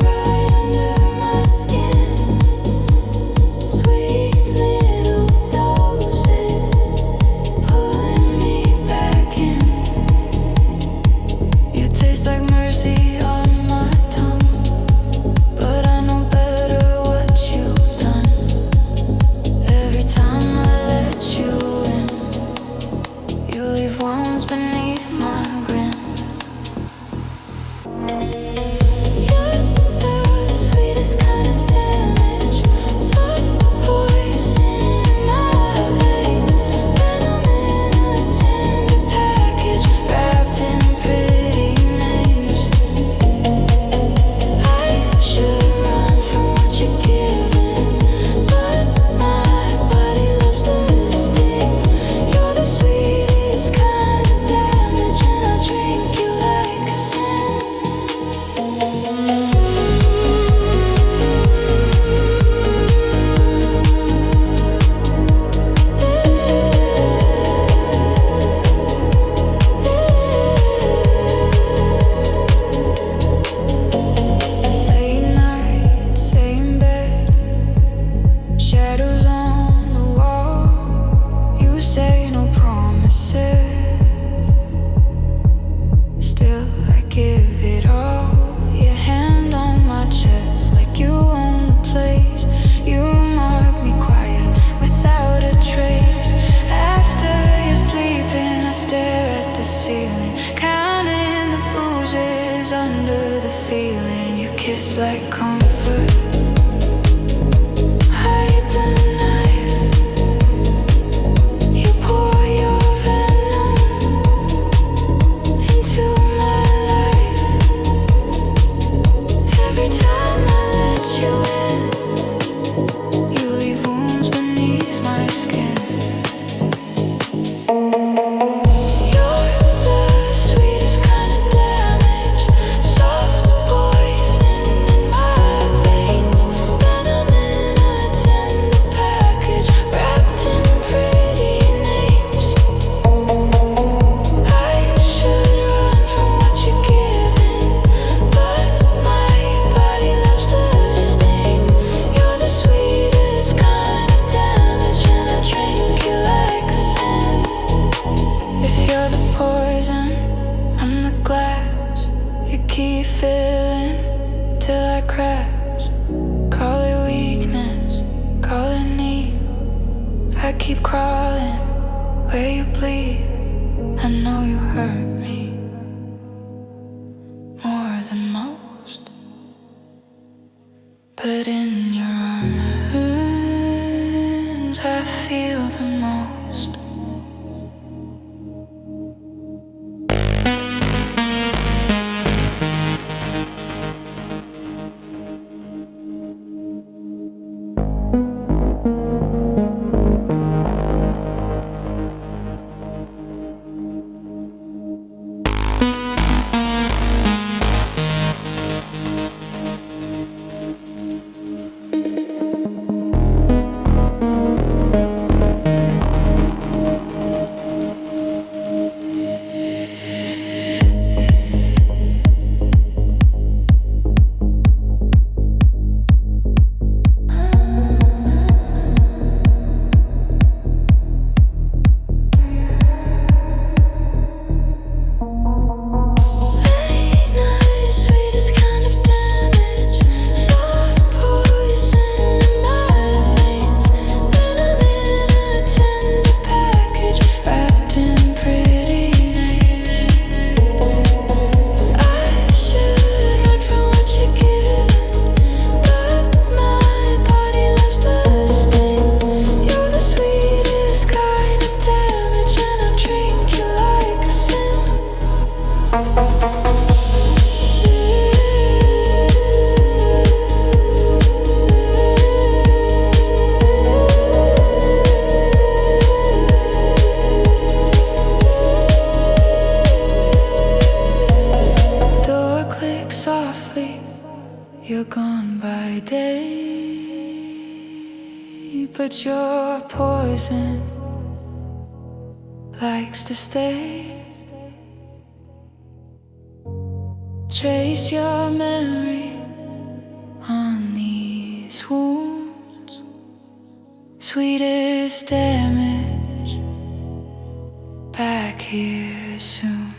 right under my skin. Sweet little doses pulling me back in. Tastes like mercy on my tongue, but I know better what you've done. Every time I let you in, you leave wounds beneath my grin. You're the sweetest kind of damage, soft poison in my veins, venom in a tender package, wrapped in pretty. Like comfort, hide the knife. You pour your venom into my life. Every time I let you in, you leave wounds beneath my skin. Keep filling till I crash. Call it weakness, call it need. I keep crawling where you bleed. I know you hurt me more than most, but in your arms I feel the most. day, but your poison likes to stay. Trace your memory on these wounds. Sweetest damage, back here soon.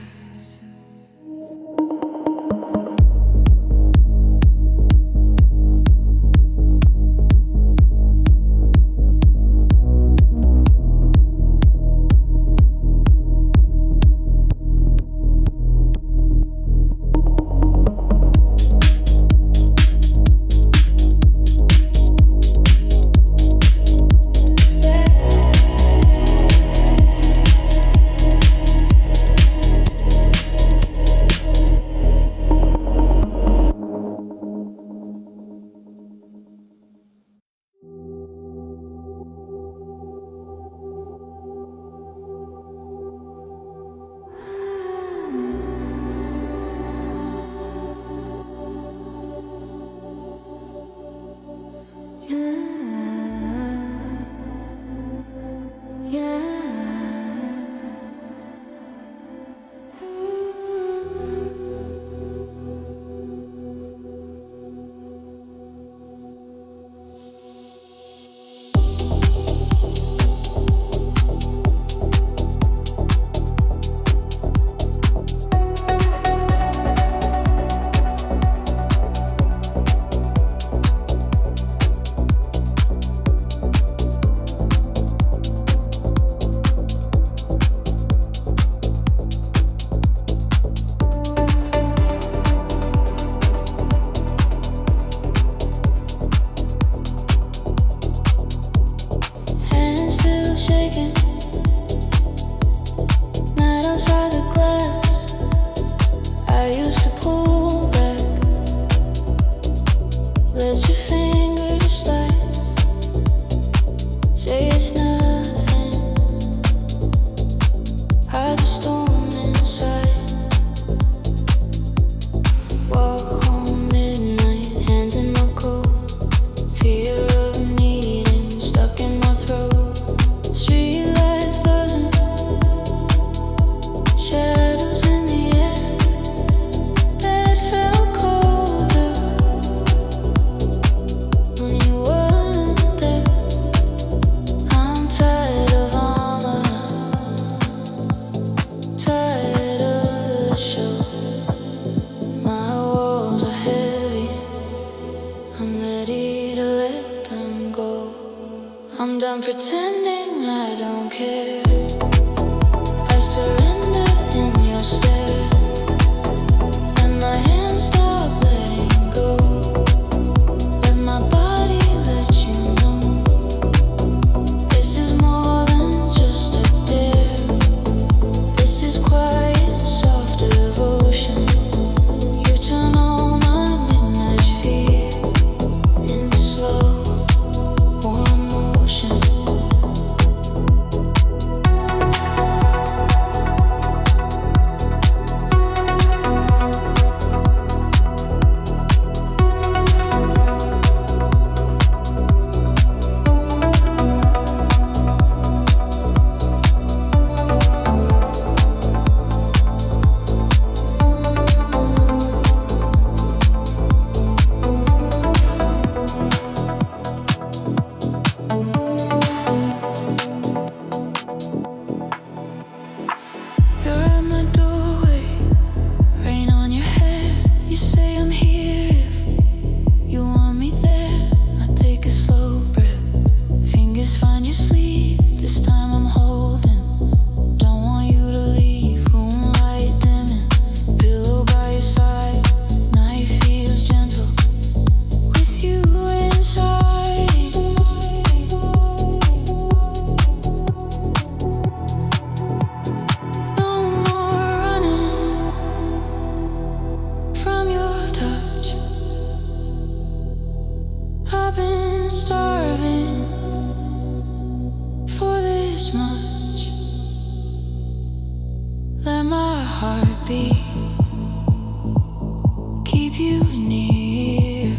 Keep you near.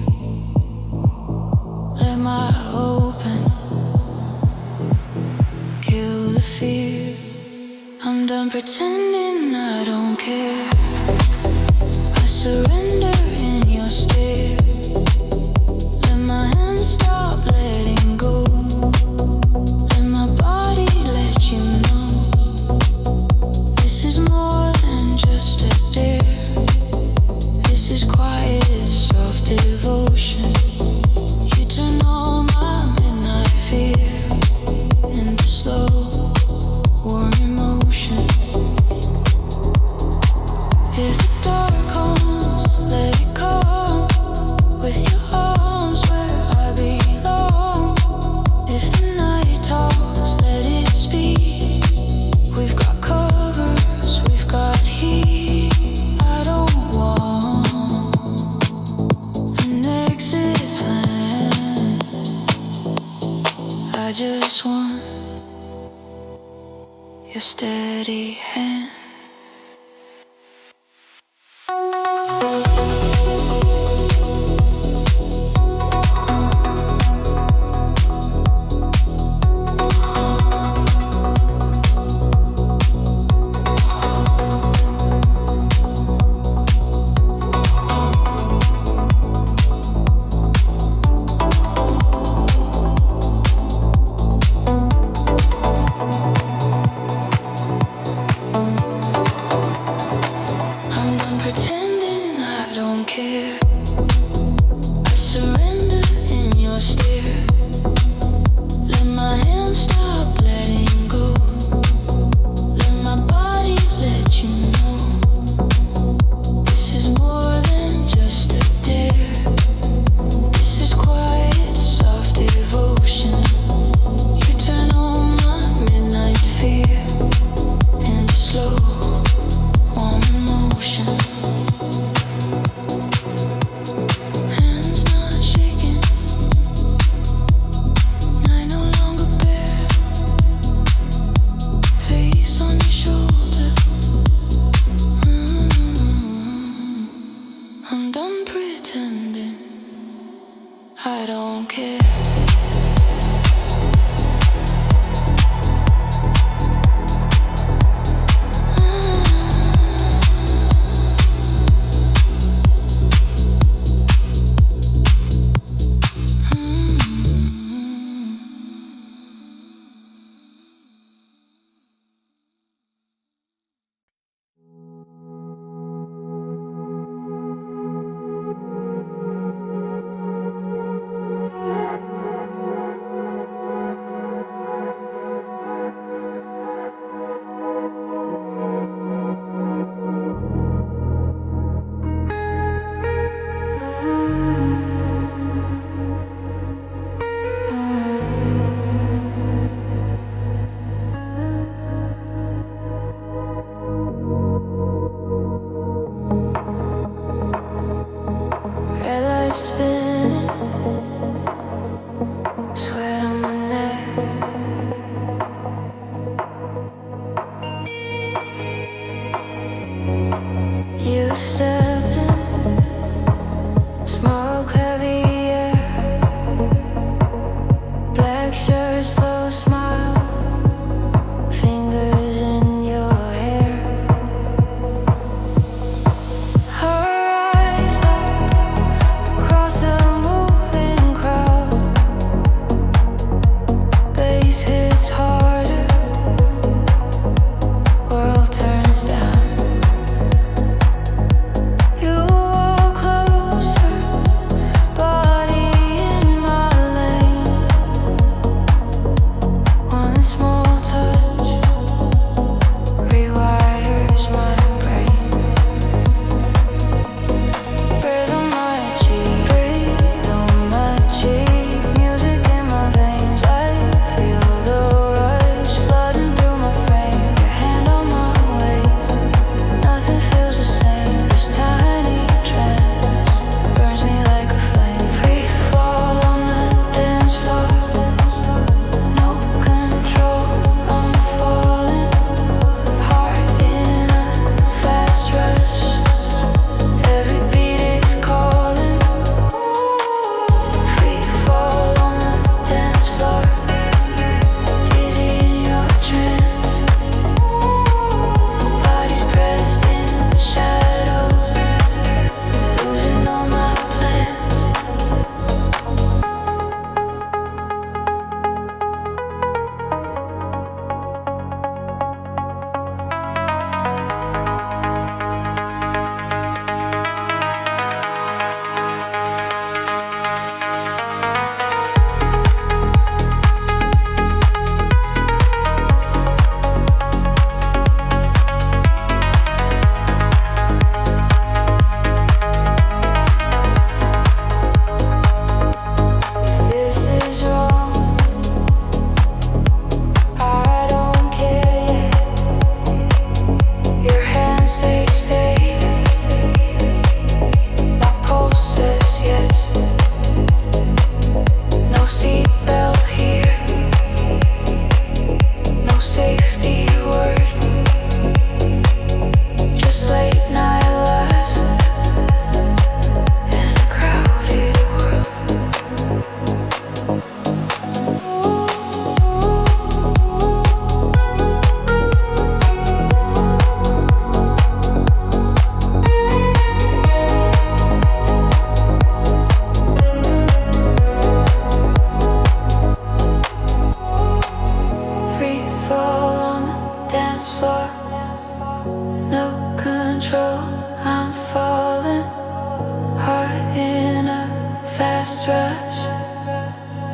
am I open? Kill the fear. I'm done pretending I don't care. I surrender in your stare. Let my hands stop letting go. Let my body let you know. This is more than just a dare. This is quiet, soft devotion. You turn all my midnight fear into slow, warm emotion. If the dark comes, let it come. With your arms where I belong. If the night talks, let it speak. We've got covers, we've got heat. I don't want an exit plan. I just want your steady hand. I'm done pretending I don't care. I surrender in your stare. Let my hands stop letting go. Let my body let you know. This is more than just a dare. This is quiet, soft devotion. You turn on my midnight fear into slow, warm emotion. Hands not shaking, I no longer bear. Face on your shoulder. I'm done pretending I don't care. Red light spinning,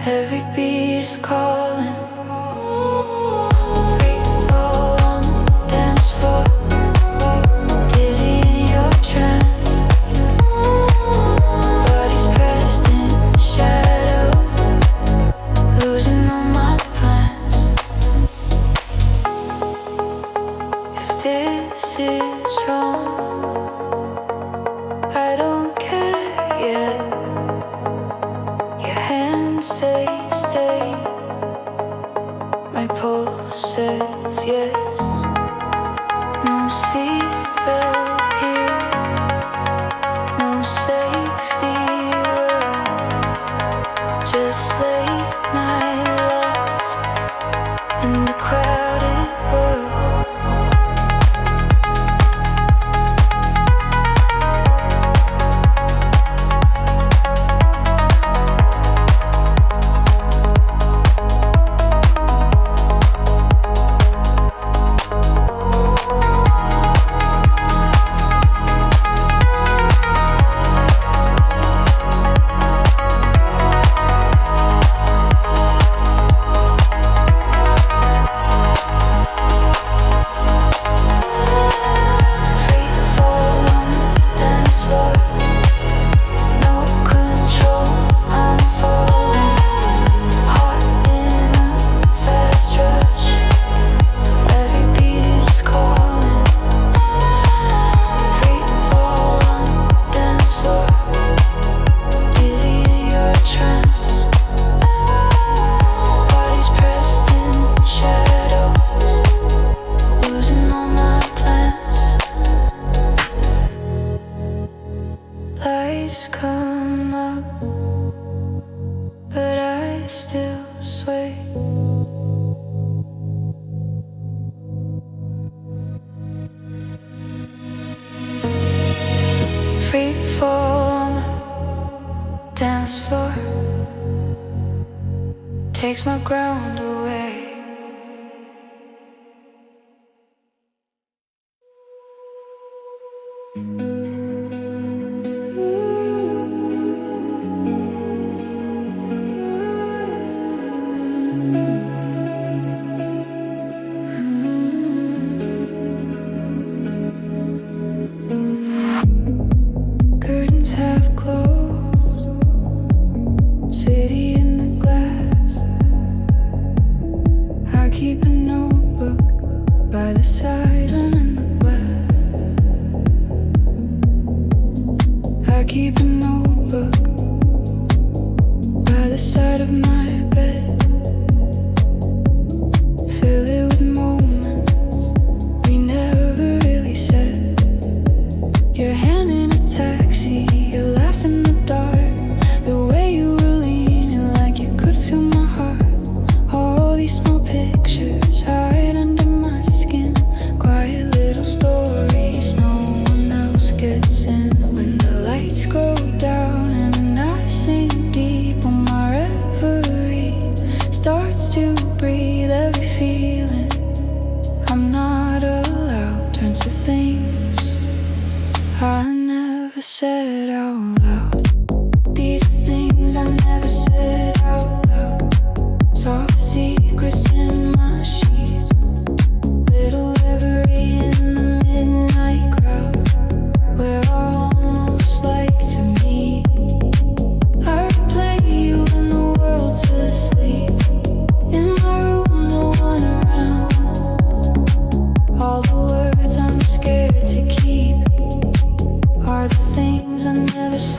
Every beat is calling. Free fall on the dance floor, dizzy in your trance. Bodies pressed in shadows, losing all my plans. If this is wrong, I don't care yet. Your hands say stay, my pulse says yes. No seatbelt here, no safety word, just late night laughs in the crowded world. Lights come up, but I still sway. Free fall on the dance floor, takes my ground away. Curtains half closed, city in the glass. I keep a notebook by the side, running the glass. I keep a notebook by the side of my bed. Fill it with moments we never really said. Your hand in a taxi, you laugh in the dark. The way you were leaning like you could feel my heart. All these small pictures hide under my skin. Quiet little stories no one else gets in. When the lights go down and the night sinks deep, when my reverie starts to breathe, every feeling I'm not allowed turns to things I never said out loud. These are things I never said out loud. Soft secrets in my sheets, little reverie in the midnight crowd. We're almost like to meet. I replay you when the world's asleep. In my room, no one around. All the words I'm scared to keep are the things I never said.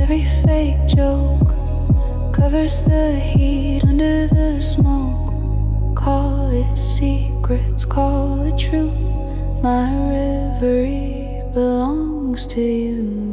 every fake joke covers the heat under the smoke. Call it secrets, call it true. My reverie belongs to you.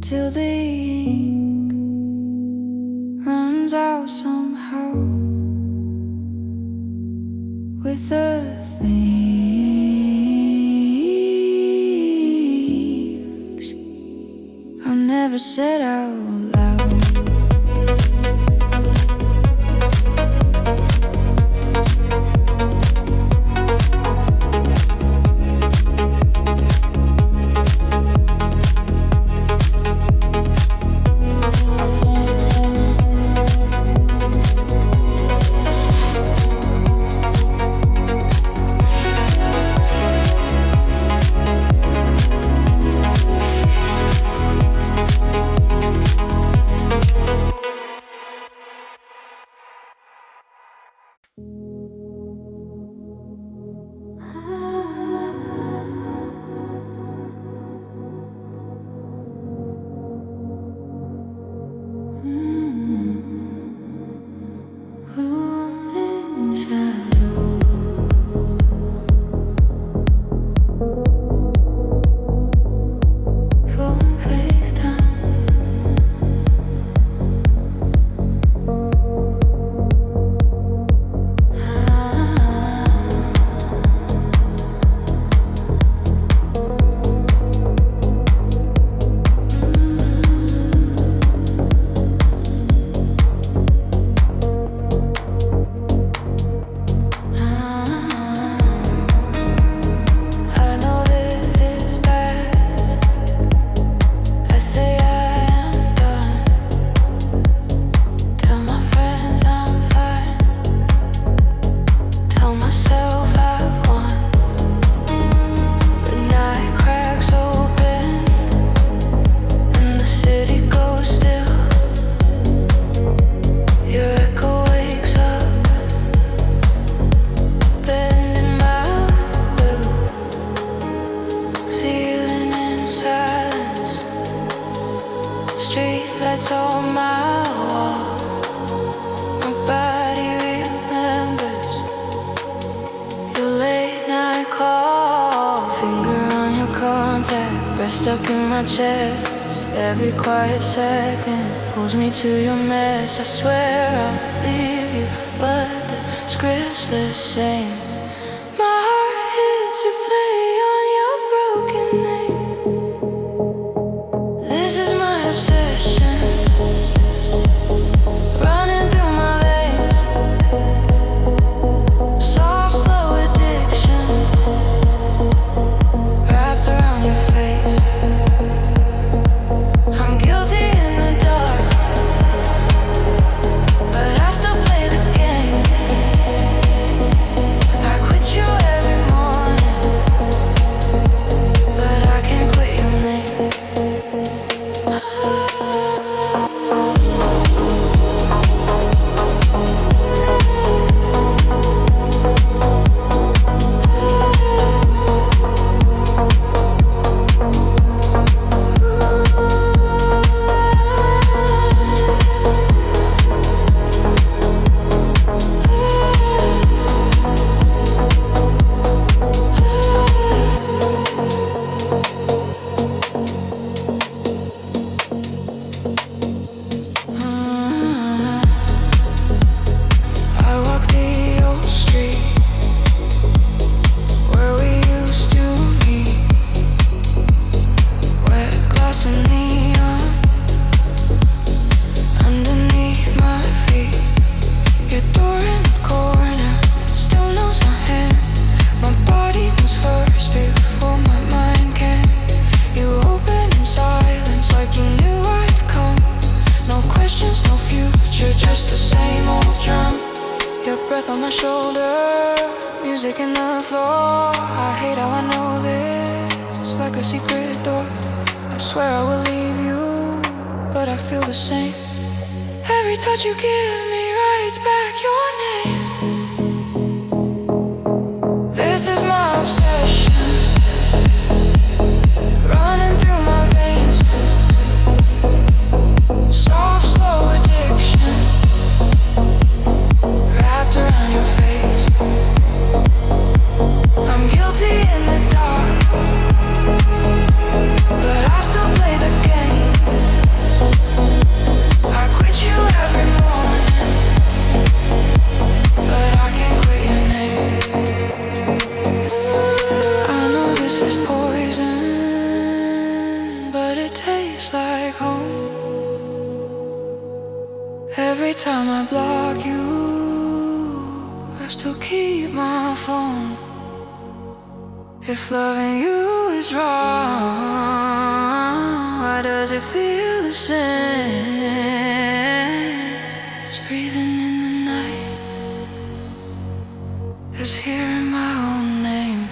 Till the ink runs out somehow with the things I never said out loud. Stuck in my chest, every quiet second pulls me to your mess. I swear I'll leave you, but the script's the same. My heart hits replay on your broken name. This is my obsession, running through my veins. Soft, slow addiction, wrapped around your face. I'm guilty in the dark, but I still play the game. Your breath on my shoulder, music in the floor. I hate how I know this, like a secret door. I swear I will leave you, but I feel the same. Every touch you give me writes back your name. This is my obsession, running through my veins. Soft, slow addiction, wrapped around your face. I'm guilty in the dark, but I still play the game. I quit you every morning, but I can't quit your name. I know this is poison, but it tastes like home. Every time I block you, I still keep my phone. If loving you is wrong, why does it feel the same as breathing in the night, as hearing my own name?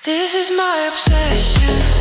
This is my obsession.